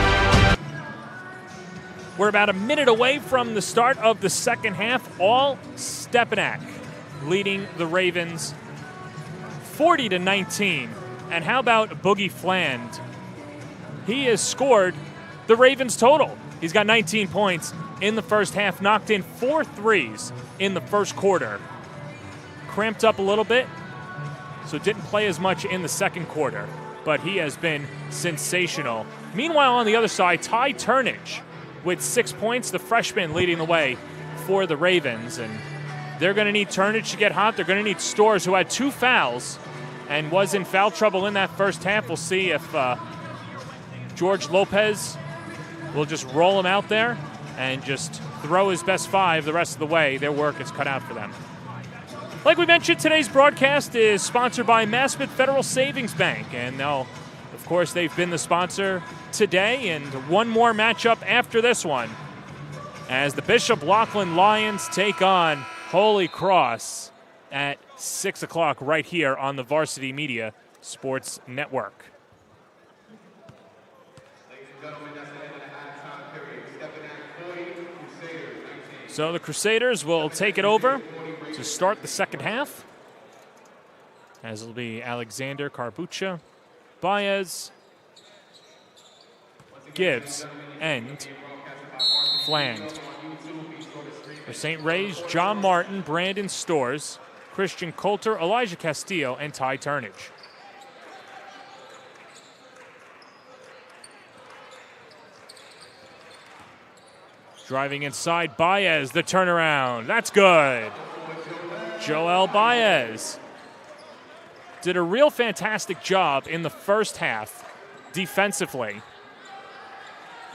We're about a minute away from the start of the second half. All Stepinac leading the Ravens 40-19. And how about Boogie Fland? He has scored the Ravens total. He's got 19 points in the first half, knocked in 4 threes in the first quarter. Cramped up a little bit, so didn't play as much in the second quarter, but he has been sensational. Meanwhile, on the other side, Ty Turnage with 6 points, the freshman leading the way for the Ravens. And they're going to need Turnage to get hot. They're going to need Storrs, who had 2 fouls and was in foul trouble in that first half. We'll see if George Lopez will just roll him out there and just throw his best 5 the rest of the way. Their work is cut out for them. Like we mentioned, today's broadcast is sponsored by Maspeth Federal Savings Bank. And now, of course, they've been the sponsor today, and one more matchup after this one as the Bishop Loughlin Lions take on Holy Cross at 6 o'clock right here on the Varsity Media Sports Network. So the Crusaders will take it over to start the second half. As it'll be Alexander, Carbucha, Baez, Gibbs, and Fland. For St. Ray's, John Martin, Brandon Storrs, Christian Coulter, Elijah Castillo, and Ty Turnage. Driving inside, Baez, the turnaround. That's good. Joel Baez did a real fantastic job in the first half defensively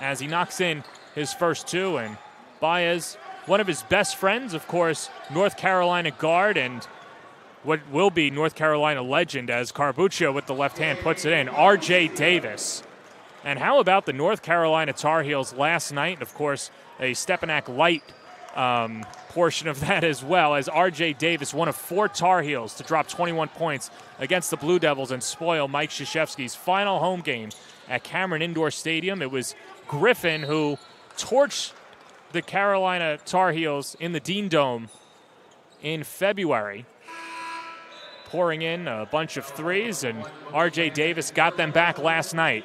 as he knocks in his first two. And Baez, one of his best friends, of course, North Carolina guard and what will be North Carolina legend as Carbuccio with the left hand puts it in, R.J. Davis. And how about the North Carolina Tar Heels last night? Of course, a Stepinac light portion of that as well, as R.J. Davis, one of 4 Tar Heels to drop 21 points against the Blue Devils and spoil Mike Krzyzewski's final home game at Cameron Indoor Stadium. It was Griffin who torched the Carolina Tar Heels in the Dean Dome in February, pouring in a bunch of threes, and R.J. Davis got them back last night.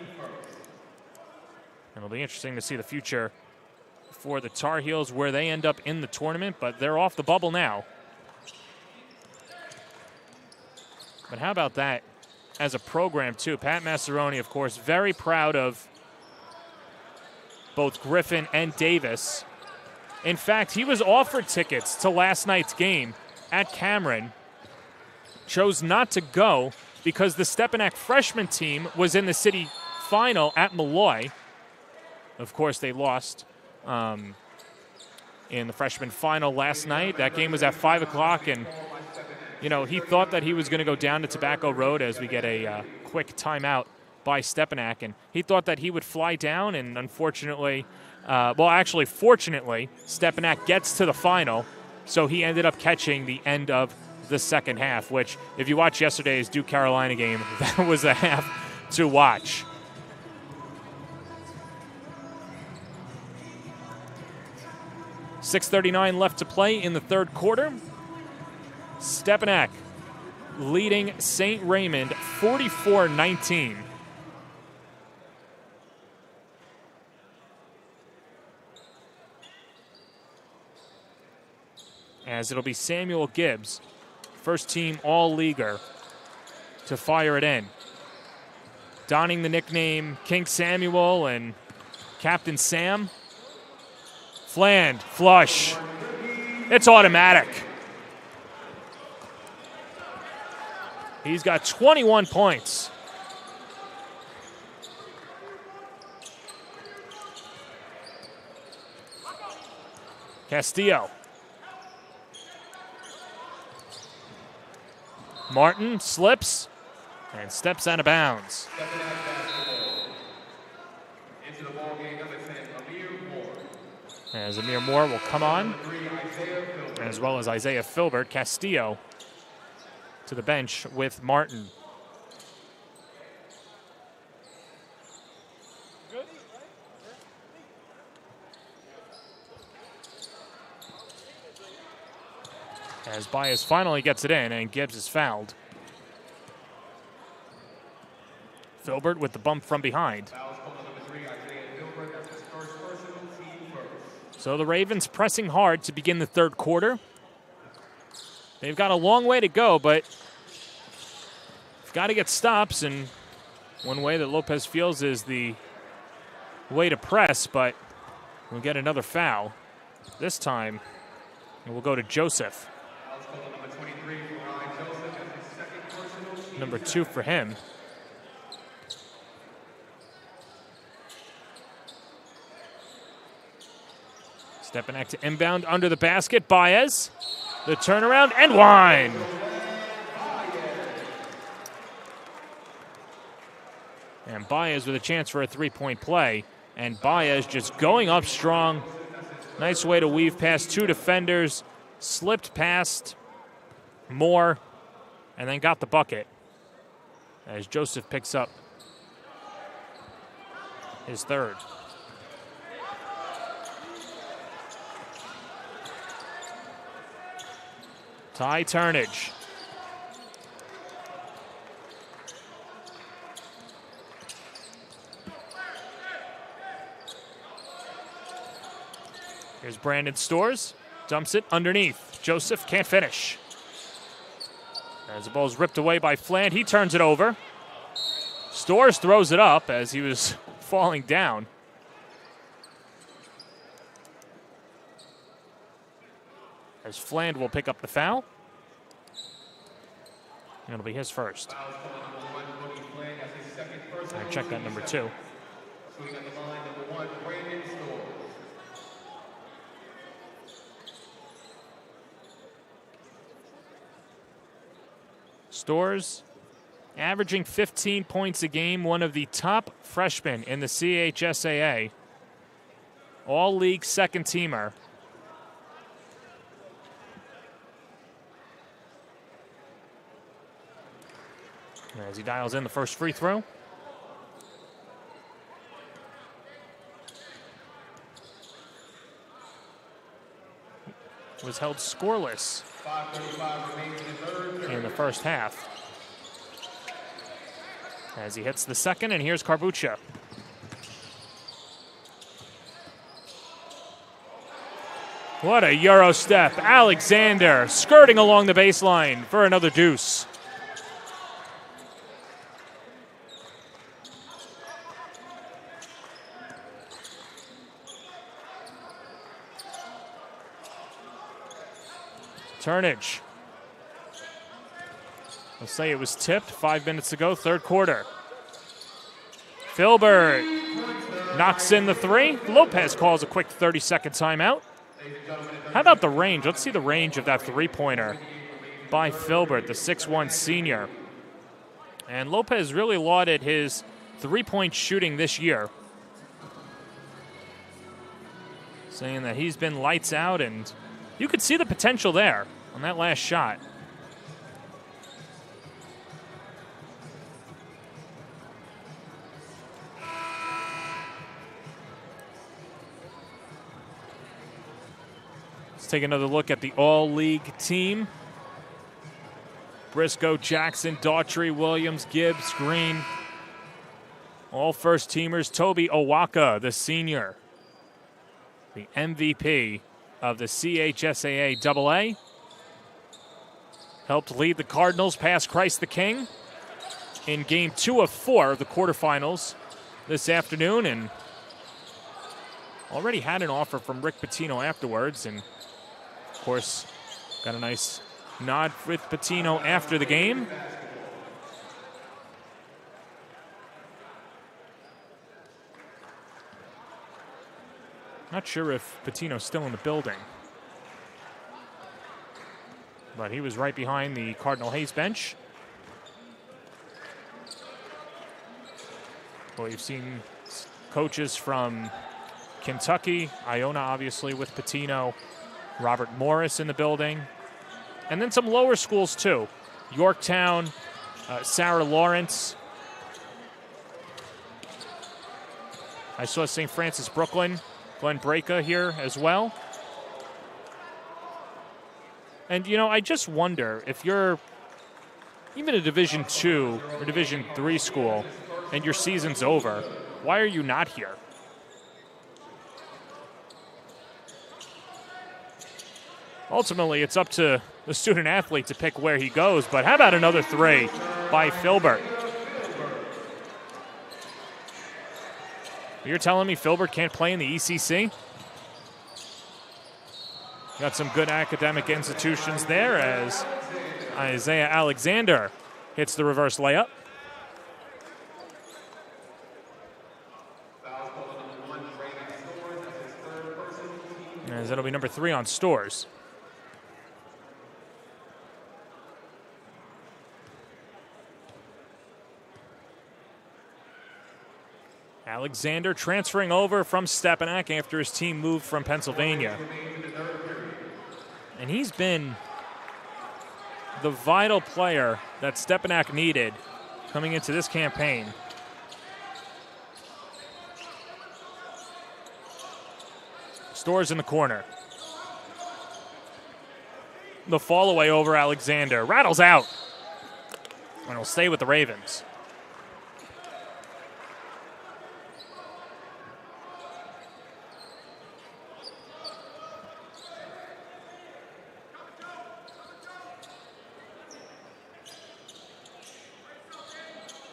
It'll be interesting to see the future for the Tar Heels, where they end up in the tournament, but they're off the bubble now. But how about that as a program, too? Pat Massaroni, of course, very proud of both Griffin and Davis. In fact, he was offered tickets to last night's game at Cameron, chose not to go because the Stepinac freshman team was in the city final at Malloy. Of course, they lost in the freshman final last night. That game was at 5 o'clock, and, you know, he thought that he was going to go down to Tobacco Road as we get a quick timeout by Stepinac, and he thought that he would fly down, and unfortunately, fortunately, Stepinac gets to the final, so he ended up catching the end of the second half, which, if you watch yesterday's Duke Carolina game, that was a half to watch. .6:39 left to play in the third quarter. Stepinac leading St. Raymond 44-19. As it'll be Samuel Gibbs, first team All-Leaguer, to fire it in. Donning the nickname King Samuel and Captain Sam. Fland, flush. It's automatic. He's got 21 points. Castillo. Martin slips and steps out of bounds. As Amir Moore will come on, as well as Isaiah Filbert. Castillo to the bench with Martin. As Baez finally gets it in, and Gibbs is fouled. Filbert with the bump from behind. So the Ravens pressing hard to begin the third quarter. They've got a long way to go, but they've got to get stops, and one way that Lopez feels is the way to press, but we'll get another foul. This time, we'll go to Joseph. Number 2 for him. Stepinac to inbound under the basket. Baez, the turnaround, and one. And Baez with a chance for a three-point play. And Baez just going up strong. Nice way to weave past 2 defenders. Slipped past Moore, and then got the bucket. As Joseph picks up his third. Ty Turnage. Here's Brandon Stores. Dumps it underneath. Joseph can't finish. As the ball's ripped away by Fland, he turns it over. Stores throws it up as he was falling down. As Fland will pick up the foul. And it'll be his first. I check that number 2. Stores averaging 15 points a game, one of the top freshmen in the CHSAA. All-league second-teamer. As he dials in the first free throw. Was held scoreless in the first half. As he hits the second, and here's Carbuccia. What a Euro step. Alexander skirting along the baseline for another deuce. Turnage. I'll say it was tipped 5 minutes ago, third quarter. Filbert knocks in the 3. Lopez calls a quick 30-second timeout. How about the range? Let's see the range of that three-pointer by Filbert, the 6'1 senior. And Lopez really lauded his three-point shooting this year, saying that he's been lights out, and you could see the potential there on that last shot. Let's take another look at the all-league team. Briscoe, Jackson, Daughtry, Williams, Gibbs, Green. All first-teamers. Toby Owaka, the senior, the MVP of the CHSAA AA. Helped lead the Cardinals past Christ the King in Game 2 of 4 of the quarterfinals this afternoon, and already had an offer from Rick Pitino afterwards, and of course got a nice nod with Pitino after the game. Not sure if Pitino's still in the building, but he was right behind the Cardinal Hayes bench. Well, you've seen coaches from Kentucky, Iona obviously with Pitino, Robert Morris in the building, and then some lower schools too. Yorktown, Sarah Lawrence. I saw St. Francis Brooklyn, Glenn Breaka here as well. And, you know, I just wonder if you're even a Division II or Division III school and your season's over, why are you not here? Ultimately, it's up to the student athlete to pick where he goes, but how about another 3 by Filbert? You're telling me Filbert can't play in the ECC? Got some good academic institutions there as Isaiah Alexander hits the reverse layup. As it'll be number 3 on Stores. Alexander transferring over from Stepinac after his team moved from Pennsylvania. And he's been the vital player that Stepinac needed coming into this campaign. Stores in the corner. The fall away over Alexander. Rattles out. And will stay with the Ravens.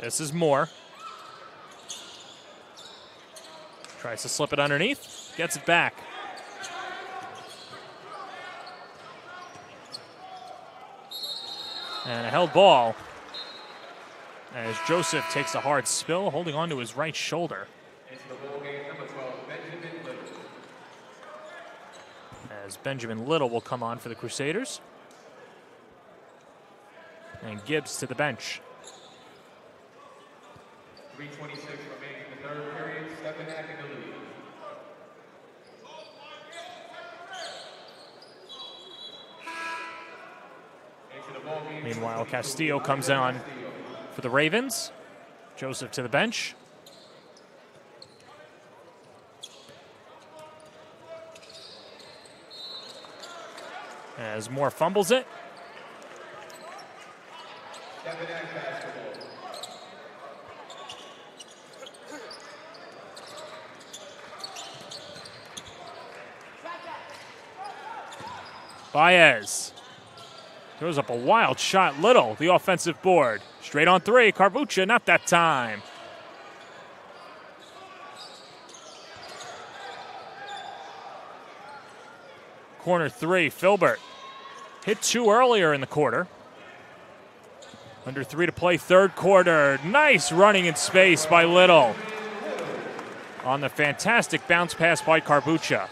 This is Moore. Tries to slip it underneath. Gets it back. And a held ball as Joseph takes a hard spill, holding onto his right shoulder. As Benjamin Little will come on for the Crusaders. And Gibbs to the bench. 3:26 remaining in the third period. Stepinac in the lead. Meanwhile, Castillo comes on for the Ravens. Joseph to the bench. As Moore fumbles it. Baez throws up a wild shot. Little, the offensive board. Straight on three. Carbuccia, not that time. Corner three, Filbert. Hit two earlier in the quarter. Under 3 to play, third quarter. Nice running in space by Little. On the fantastic bounce pass by Carbuccia.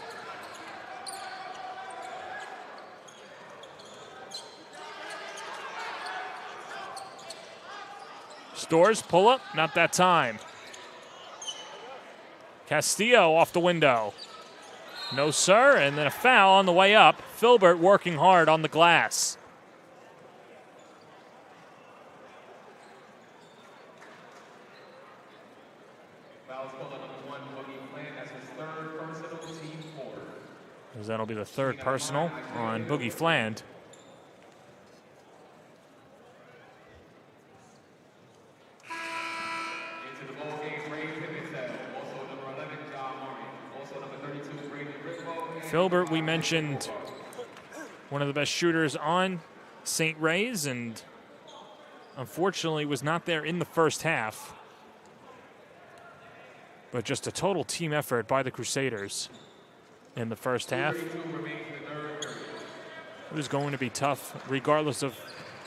Stores, pull up, not that time. Castillo off the window. No, sir, and then a foul on the way up. Filbert working hard on the glass. As that'll be the third personal on Boogie Fland. Filbert, we mentioned, one of the best shooters on St. Ray's, and unfortunately was not there in the first half. But just a total team effort by the Crusaders in the first half. It was going to be tough regardless of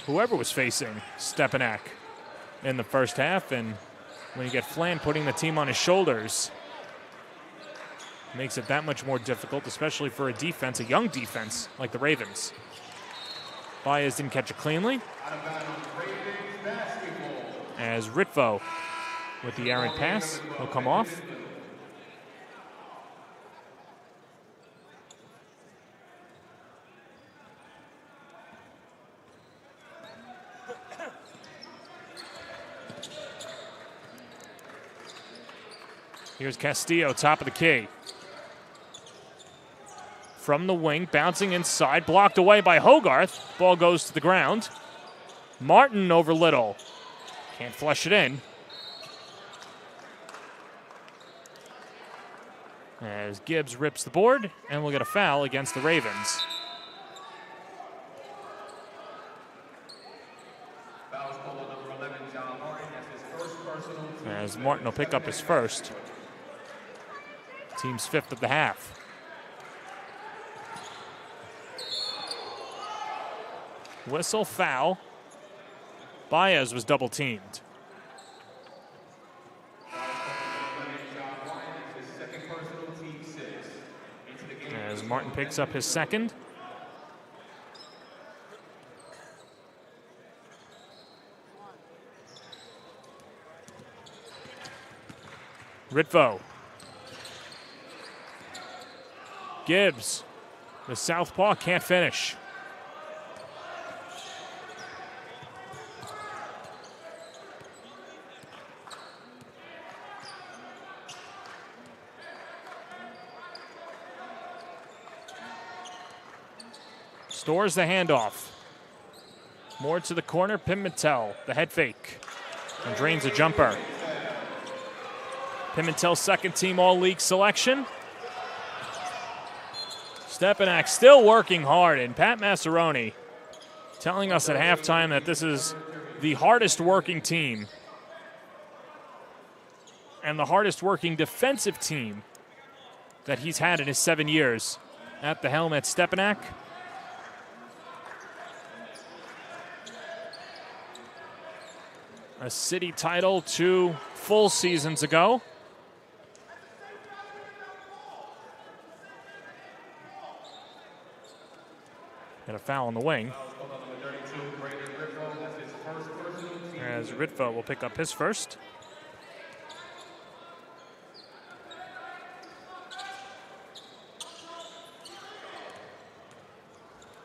whoever was facing Stepinac in the first half, and when you get Flan putting the team on his shoulders, makes it that much more difficult, especially for a defense, a young defense like the Ravens. Baez didn't catch it cleanly. As Ritvo with the errant pass will come off. Here's Castillo, top of the key. From the wing, bouncing inside, blocked away by Hogarth. Ball goes to the ground. Martin over Little. Can't flush it in. As Gibbs rips the board, and we'll get a foul against the Ravens. As Martin will pick up his first. Team's fifth of the half. Whistle, foul. Baez was double teamed. As Martin picks up his second. Ritvo. Gibbs, the southpaw, can't finish. Stores the handoff. More to the corner, Pimentel, the head fake, and drains a jumper. Pimentel's second team all-league selection. Stepinac still working hard, and Pat Massaroni telling us at halftime that this is the hardest working team and the hardest working defensive team that he's had in his 7 years at the helm at Stepinac. A city title 2 full seasons ago. And a foul on the wing. As Ritva will pick up his first.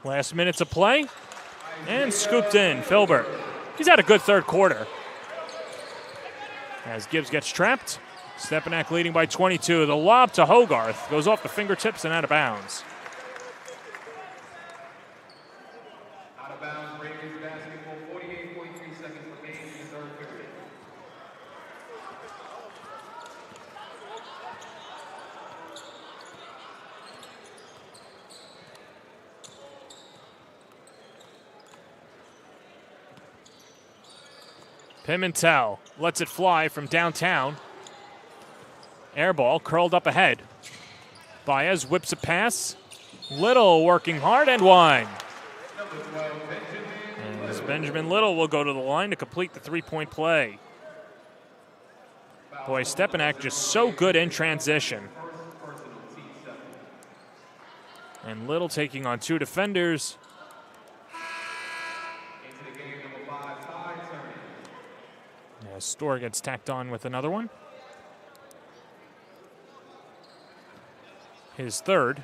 Last minutes of play. And scooped in, Filbert. He's had a good third quarter. As Gibbs gets trapped. Stepinac leading by 22. The lob to Hogarth goes off the fingertips and out of bounds. Out of bounds, Ravens basketball, 48.3 seconds remaining in the third period. Pimentel lets it fly from downtown. Air ball curled up ahead. Baez whips a pass. Little working hard and one. As Benjamin Little will go to the line to complete the three-point play. Boy, Stepinac just so good in transition. And Little taking on two defenders. Storr gets tacked on with another one. His third.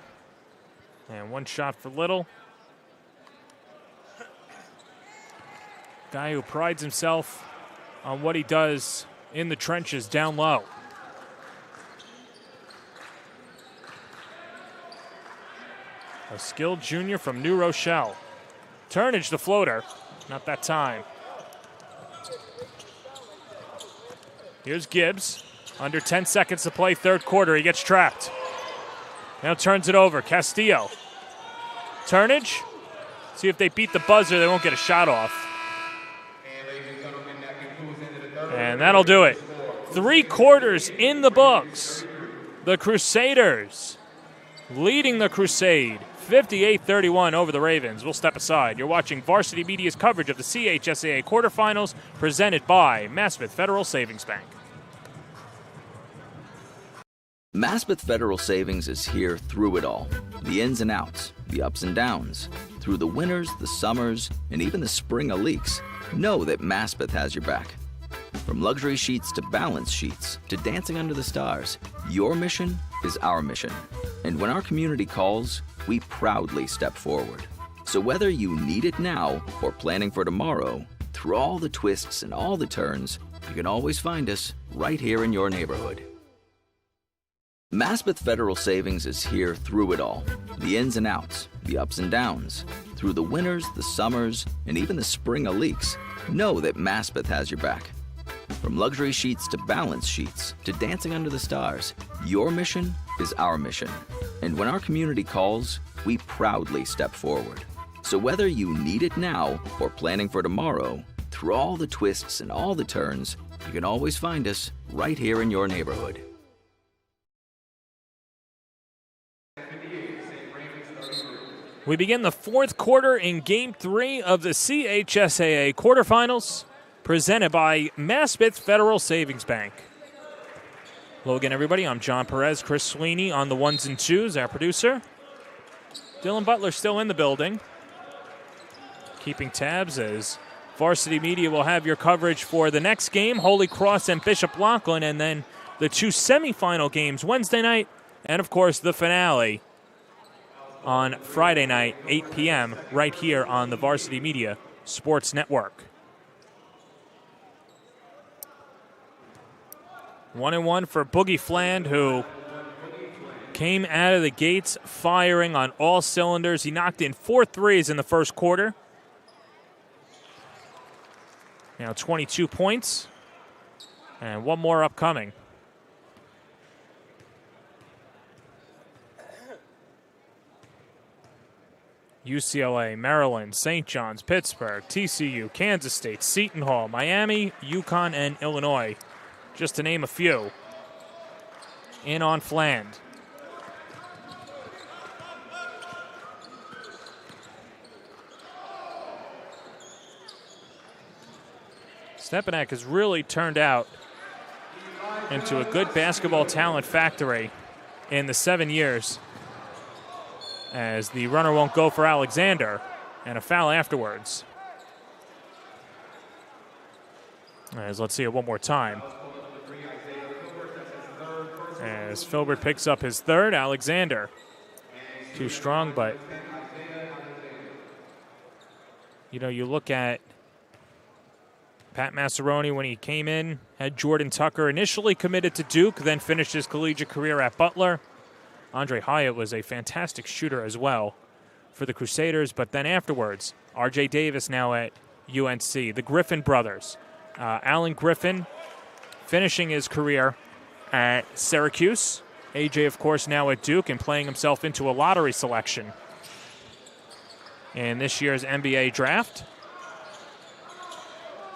And one shot for Little. Guy who prides himself on what he does in the trenches down low. A skilled junior from New Rochelle. Turnage the floater. Not that time. Here's Gibbs. Under 10 seconds to play, third quarter. He gets trapped. Now turns it over. Castillo. Turnage. See if they beat the buzzer. They won't get a shot off. And that'll do it. 3 quarters in the books. The Crusaders leading the Crusade. 58-31 over the Ravens. We'll step aside. You're watching Varsity Media's coverage of the CHSAA quarterfinals presented by Maspeth Federal Savings Bank. Maspeth Federal Savings is here through it all. The ins and outs, the ups and downs. Through the winters, the summers, and even the spring of leaks. Know that Maspeth has your back. From luxury sheets to balance sheets to dancing under the stars, your mission is our mission. And when our community calls, we proudly step forward. So whether you need it now or planning for tomorrow, through all the twists and all the turns, you can always find us right here in your neighborhood. Maspeth Federal Savings is here through it all. The ins and outs, the ups and downs. Through the winters, the summers, and even the spring of leaks, know that Maspeth has your back. From luxury sheets to balance sheets to dancing under the stars, your mission is our mission. And when our community calls, we proudly step forward. So whether you need it now or planning for tomorrow, through all the twists and all the turns, you can always find us right here in your neighborhood. We begin the fourth quarter in Game 3 of the CHSAA quarterfinals, presented by Maspeth Federal Savings Bank. Hello again, everybody. I'm John Perez. Chris Sweeney on the ones and twos, our producer. Dylan Butler still in the building, keeping tabs as Varsity Media will have your coverage for the next game, Holy Cross and Bishop Laughlin, and then the 2 semifinal games Wednesday night, and of course the finale on Friday night, 8 p.m., right here on the Varsity Media Sports Network. 1-1 for Boogie Fland, who came out of the gates firing on all cylinders. He knocked in 4 threes in the first quarter. Now 22 points, and one more upcoming. UCLA, Maryland, St. John's, Pittsburgh, TCU, Kansas State, Seton Hall, Miami, UConn, and Illinois, just to name a few. in on Fland. Stepinac has really turned out into a good basketball talent factory in the 7 years, as the runner won't go for Alexander, and a foul afterwards. As let's see it one more time. As Filbert picks up his third, Alexander. Too strong, but you know, you look at Pat Massaroni when he came in, had Jordan Tucker initially committed to Duke, then finished his collegiate career at Butler. Andre Hyatt was a fantastic shooter as well for the Crusaders, but then afterwards, R.J. Davis now at UNC. The Griffin brothers. Alan Griffin finishing his career at Syracuse. AJ, of course, now at Duke and playing himself into a lottery selection in this year's NBA draft.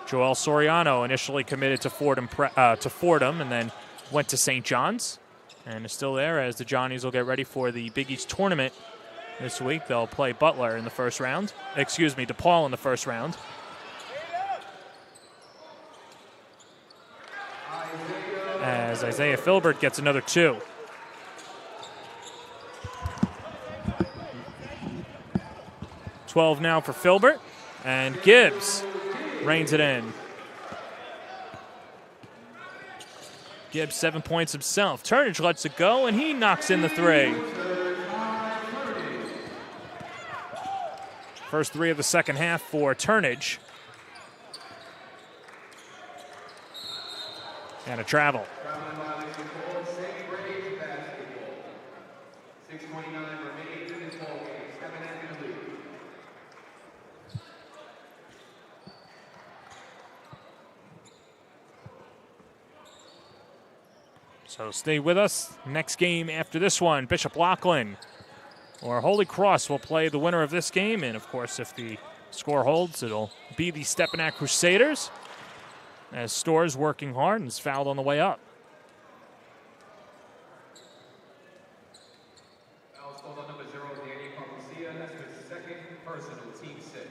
Joel Soriano initially committed to Fordham and then went to St. John's and is still there as the Johnnies will get ready for the Big East tournament this week. They'll play Butler in the first round. DePaul in the first round. As Isaiah Filbert gets another 2. .12 now for Filbert, and Gibbs reins it in. Gibbs 7 points himself. Turnage lets it go, and he knocks in the 3. First 3 of the second half for Turnage. And a travel. So stay with us. Next game after this one, Bishop Loughlin or Holy Cross will play the winner of this game. And, of course, if the score holds, it'll be the Stepinac Crusaders, as Storrs working hard and is fouled on the way up. Foul's called on number 0, Danny Carbucia. That's his second personal, team 6.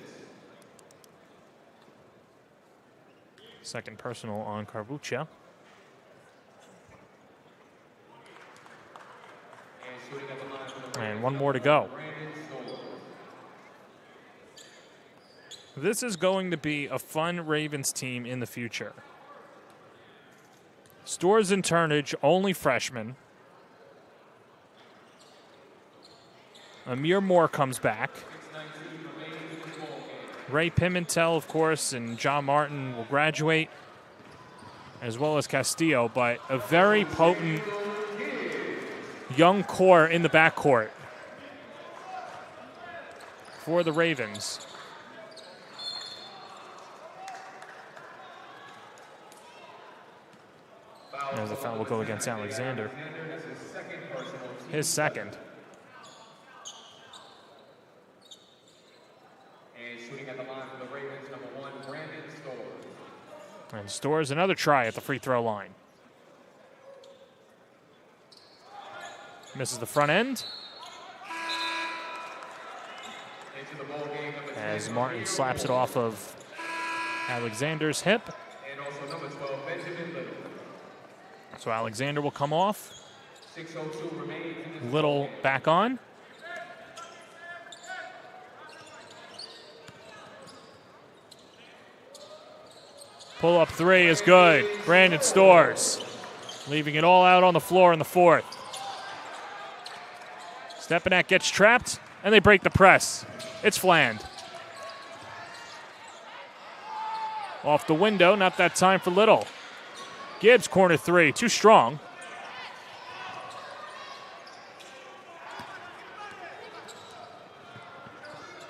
Second personal on Carbuccia. And one more to go. This is going to be a fun Ravens team in the future. Storrs and Turnage, only freshmen. Amir Moore comes back. Ray Pimentel, of course, and John Martin will graduate, as well as Castillo, but a very potent young core in the backcourt for the Ravens. As the foul will go against Alexander. His second. And shooting at the line for the Ravens, number 1, Brandon Storrs. And Storrs another try at the free throw line. Misses the front end. As Martin slaps it off of Alexander's hip. And also number 12, Benjamin Little. So Alexander will come off. 6:02 remaining. Little back on. Pull up 3 is good. Brandon Storrs leaving it all out on the floor in the fourth. Stepinac gets trapped, and they break the press. It's Fland. Off the window, not that time for Little. Gibbs, corner 3, too strong.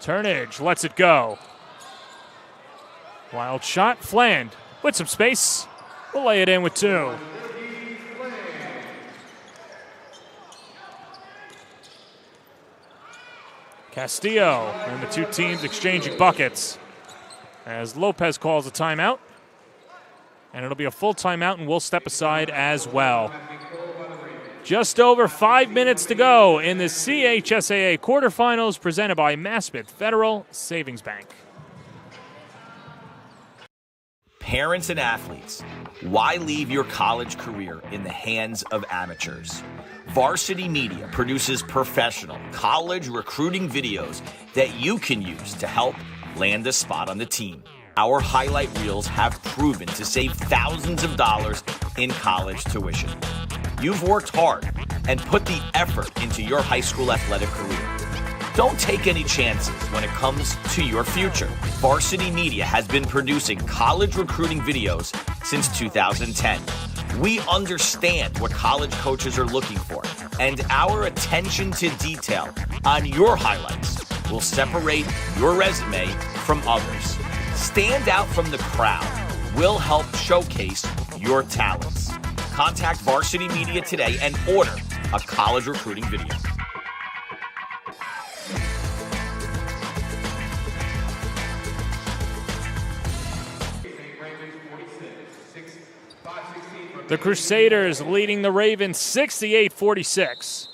Turnage lets it go. Wild shot, Fland with some space. We'll lay it in with 2. Castillo and the two teams exchanging buckets as Lopez calls a timeout. And it'll be a full timeout, and we'll step aside as well. Just over 5 minutes to go in the CHSAA quarterfinals presented by Maspeth Federal Savings Bank. Parents and athletes, why leave your college career in the hands of amateurs? Varsity Media produces professional college recruiting videos that you can use to help land a spot on the team. Our highlight reels have proven to save thousands of dollars in college tuition. You've worked hard and put the effort into your high school athletic career. Don't take any chances when it comes to your future. Varsity Media has been producing college recruiting videos since 2010. We understand what college coaches are looking for, and our attention to detail on your highlights will separate your resume from others. Stand out from the crowd. We'll help showcase your talents. Contact Varsity Media today and order a college recruiting video. The Crusaders leading the Ravens 68-46.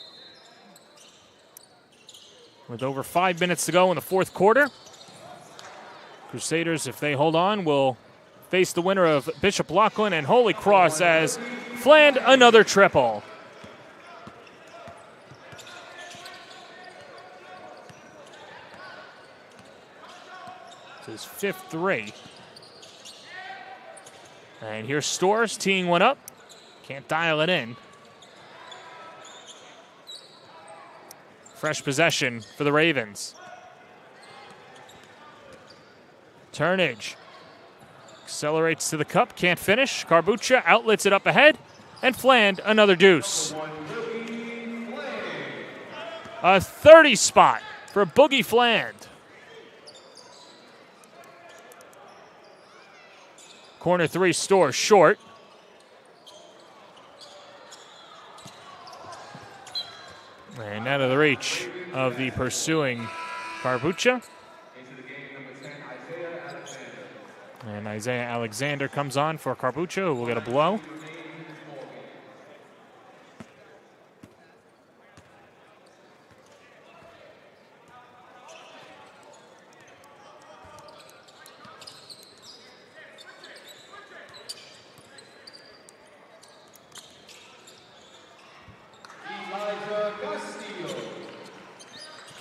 With over 5 minutes to go in the fourth quarter. Crusaders, if they hold on, will face the winner of Bishop Laughlin and Holy Cross as Fland another triple. It's his fifth three. And here's Storrs teeing one up. Can't dial it in. Fresh possession for the Ravens. Turnage. Accelerates to the cup, can't finish. Carbucha outlets it up ahead. And Fland another deuce. A 30 spot for Boogie Fland. Corner three, Storrs short. And out of the reach of the pursuing Carbucha. And Isaiah Alexander comes on for Carbucha, who will get a blow.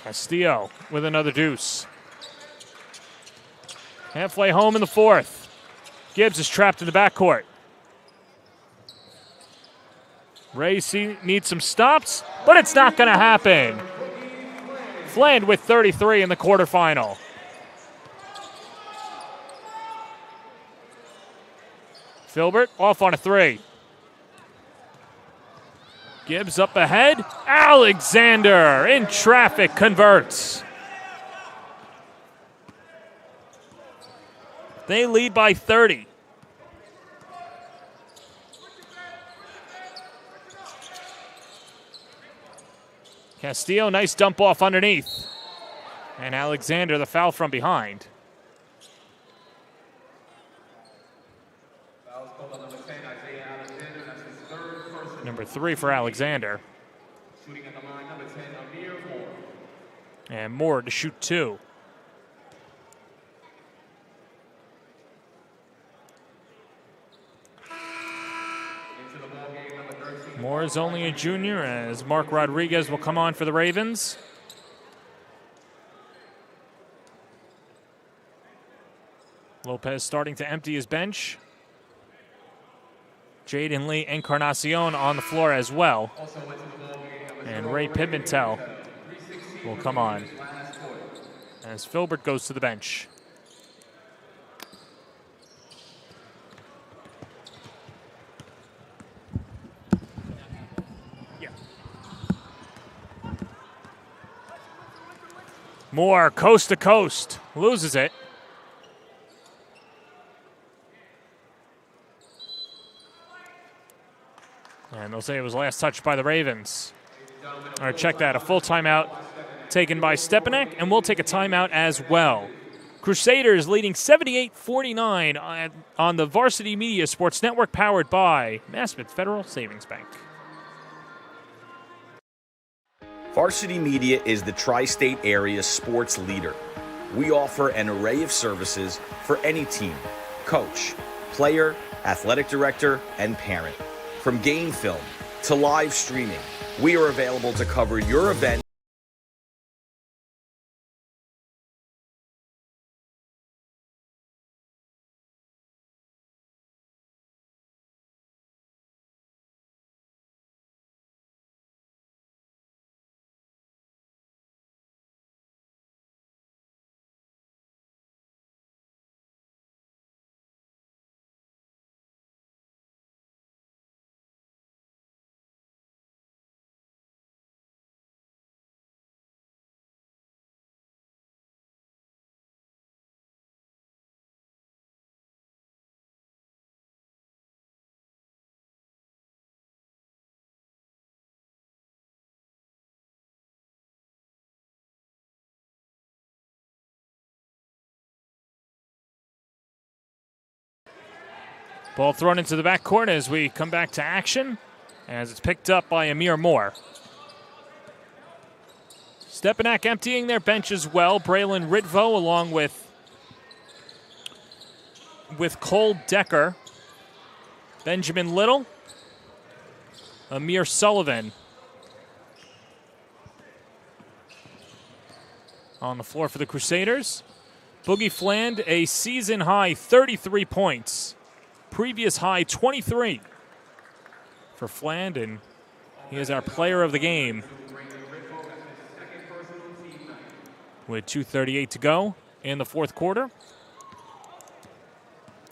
Castillo with another deuce. Halfway home in the fourth. Gibbs is trapped in the backcourt. Ray needs some stops, but it's not going to happen. Fland with 33 in the quarterfinal. Filbert off on a three. Gibbs up ahead. Alexander in traffic converts. They lead by 30. Castillo, nice dump off underneath. And Alexander, the foul from behind. Number 3 for Alexander. Shooting at the line, number 10, Amir Moore. And Moore to shoot 2. Moore is only a junior as Mark Rodriguez will come on for the Ravens. Lopez starting to empty his bench. Jaden Lee Encarnacion on the floor as well. And Ray Pimentel will come on as Filbert goes to the bench. Moore, coast to coast, loses it. And they'll say it was last touched by the Ravens. All right, check that. A full timeout taken by Stepinac, and we'll take a timeout as well. Crusaders leading 78-49 on the Varsity Media Sports Network, powered by Maspeth Federal Savings Bank. Varsity Media is the tri-state area sports leader. We offer an array of services for any team, coach, player, athletic director, and parent. From game film to live streaming, we are available to cover your event. Ball thrown into the backcourt as we come back to action, as it's picked up by Amir Moore. Stepinac emptying their bench as well. Braylon Ritvo along with Cole Decker, Benjamin Little, Amir Sullivan. On the floor for the Crusaders. Boogie Fland, a season-high 33 points. Previous high 23 for Fland, and he is our player of the game with 2:38 to go in the fourth quarter.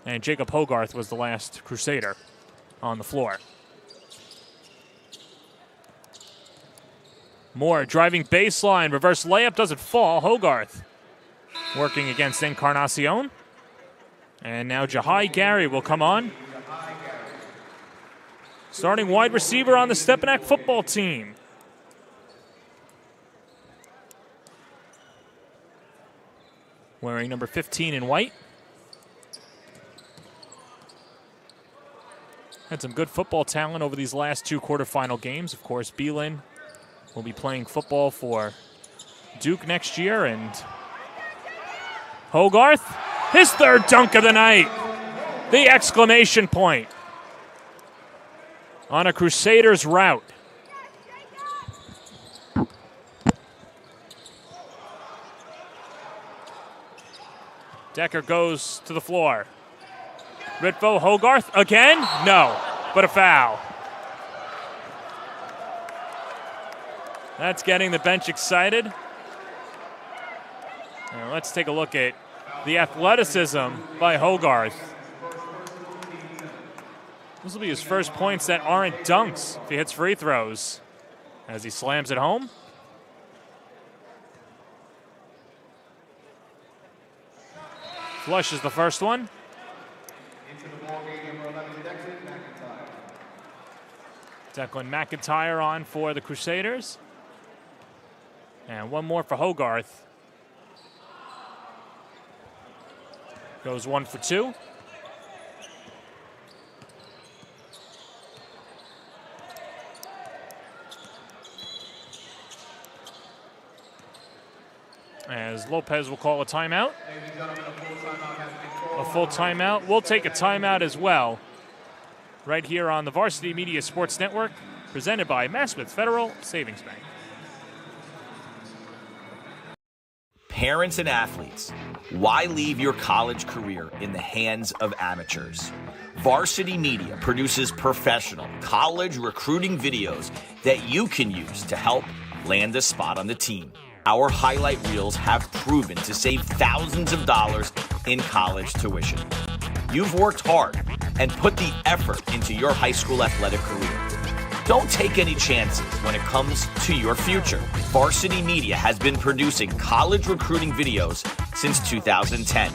And Jacob Hogarth was the last Crusader on the floor. Moore driving baseline, reverse layup, doesn't fall. Hogarth working against Encarnacion. And now Jahai Gary will come on. Starting wide receiver on the Stepinac football team. Wearing number 15 in white. Had some good football talent over these last two quarterfinal games. Of course, Beelin will be playing football for Duke next year. And Hogarth, his third dunk of the night. The exclamation point on a Crusaders route. Decker goes to the floor. Ritvo, Hogarth again? No, but a foul. That's getting the bench excited. Now let's take a look at the athleticism by Hogarth. This will be his first points that aren't dunks if he hits free throws as he slams it home. Flushes the first one. Declan McIntyre on for the Crusaders. And one more for Hogarth. Goes 1 for 2. As Lopez will call a timeout. A full timeout. We'll take a timeout as well. Right here on the Varsity Media Sports Network, presented by Maspeth Federal Savings Bank. Parents and athletes, why leave your college career in the hands of amateurs? Varsity Media produces professional college recruiting videos that you can use to help land a spot on the team. Our highlight reels have proven to save thousands of dollars in college tuition. You've worked hard and put the effort into your high school athletic career. Don't take any chances when it comes to your future. Varsity Media has been producing college recruiting videos since 2010.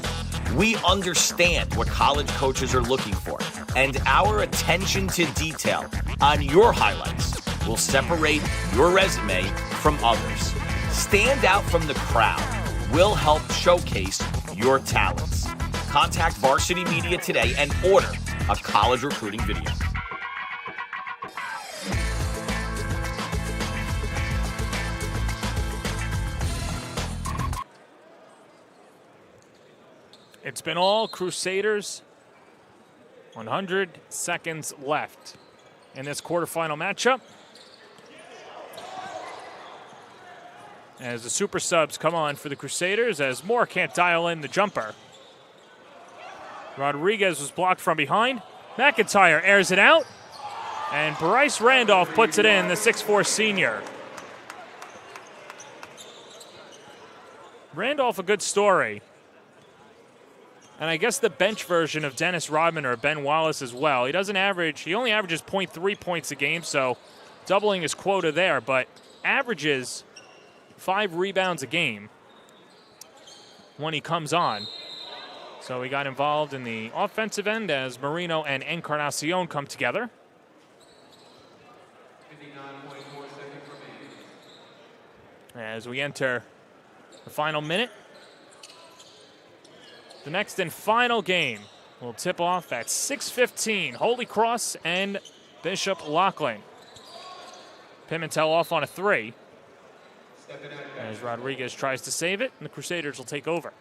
We understand what college coaches are looking for, and our attention to detail on your highlights will separate your resume from others. Stand out from the crowd. We'll help showcase your talents. Contact Varsity Media today and order a college recruiting video. It's been all Crusaders. 100 seconds left in this quarterfinal matchup. As the super subs come on for the Crusaders, as Moore can't dial in the jumper. Rodriguez was blocked from behind. McIntyre airs it out. And Bryce Randolph puts it in, the 6'4 senior. Randolph, a good story. And I guess the bench version of Dennis Rodman or Ben Wallace as well. He only averages 0.3 points a game, so doubling his quota there, but averages 5 rebounds a game when he comes on. So he got involved in the offensive end as Marino and Encarnacion come together. 59.4 seconds remaining. As we enter the final minute. The next and final game will tip off at 6:15. Holy Cross and Bishop Loughlin. Pimentel off on a 3. As Rodriguez tries to save it, and the Crusaders will take over.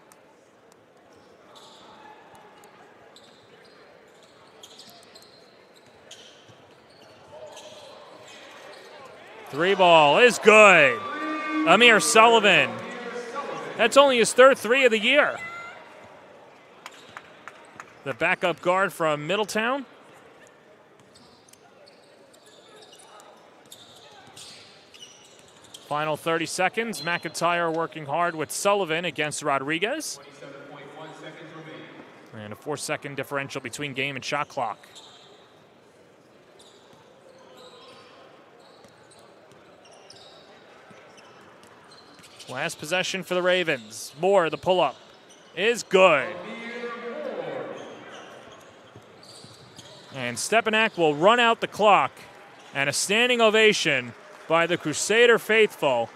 Three ball is good. Amir Sullivan. That's only his 3rd 3 of the year. The backup guard from Middletown. Final 30 seconds. McIntyre working hard with Sullivan against Rodriguez. 27.1 seconds remaining. And a 4-second differential between game and shot clock. Last possession for the Ravens. Moore, the pull-up, is good. And Stepinac will run out the clock. And a standing ovation by the Crusader faithful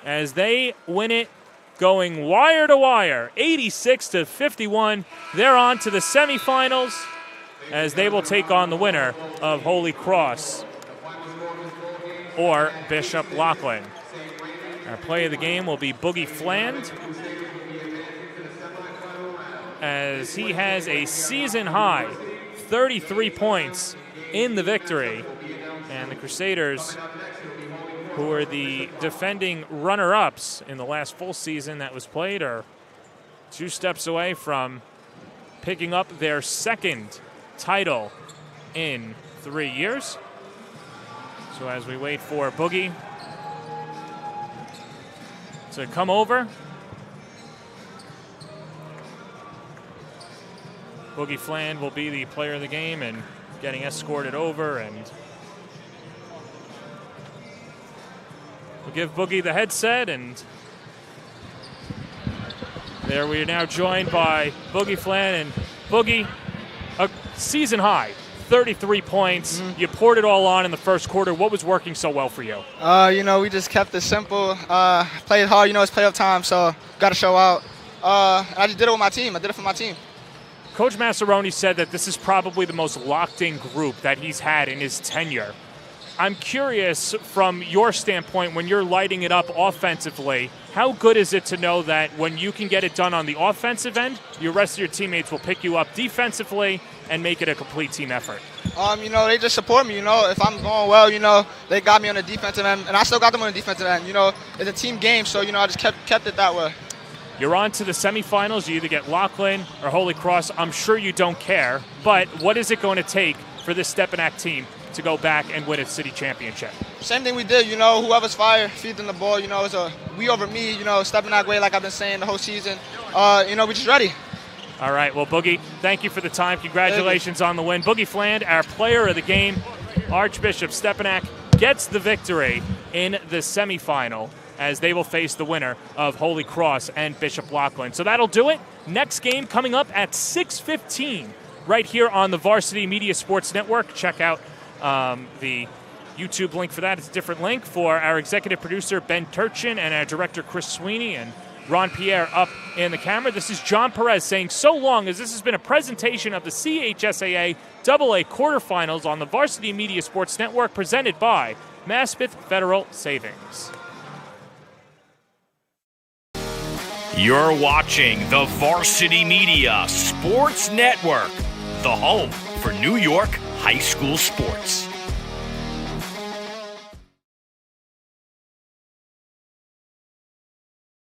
as they win it going wire to wire, 86-51. They're on to the semifinals as they will take on the winner of Holy Cross or Bishop Loughlin. Our play of the game will be Boogie Fland, as he has a season-high 33 points in the victory. And the Crusaders, who are the defending runner-ups in the last full season that was played, are 2 steps away from picking up their 2nd title in 3 years. So as we wait for Boogie to come over, Boogie Fland will be the player of the game and getting escorted over, and we'll give Boogie the headset, and there we are now joined by Boogie Fland. And Boogie, a season high, 33 points. You poured it all on in the first quarter. What was working so well for you? We just kept it simple, played hard. It's playoff time, so got to show out. I just did it with my team. I did it for my team. Coach Massaroni said that this is probably the most locked-in group that he's had in his tenure. I'm curious, from your standpoint, when you're lighting it up offensively, how good is it to know that when you can get it done on the offensive end, your rest of your teammates will pick you up defensively and make it a complete team effort? They just support me. If I'm going well, they got me on the defensive end, and I still got them on the defensive end. It's a team game, so, I just kept it that way. You're on to the semifinals. You either get Loughlin or Holy Cross. I'm sure you don't care, but what is it going to take for this Stepinac team to go back and win its city championship? Same thing we did, whoever's fire, feed them the ball. It's a we over me, Stepinac way, like I've been saying the whole season. We're just ready. All right, well, Boogie, thank you for the time. Congratulations on the win. Boogie Fland, our player of the game. Archbishop Stepinac gets the victory in the semifinal, as they will face the winner of Holy Cross and Bishop Loughlin. So that'll do it. Next game coming up at 6:15 right here on the Varsity Media Sports Network. Check out the YouTube link for that. It's a different link for our executive producer, Ben Turchin, and our director, Chris Sweeney, and Ron Pierre up in the camera. This is John Perez saying so long, as this has been a presentation of the CHSAA AA quarterfinals on the Varsity Media Sports Network, presented by Maspeth Federal Savings. You're watching the Varsity Media Sports Network, the home for New York high school sports.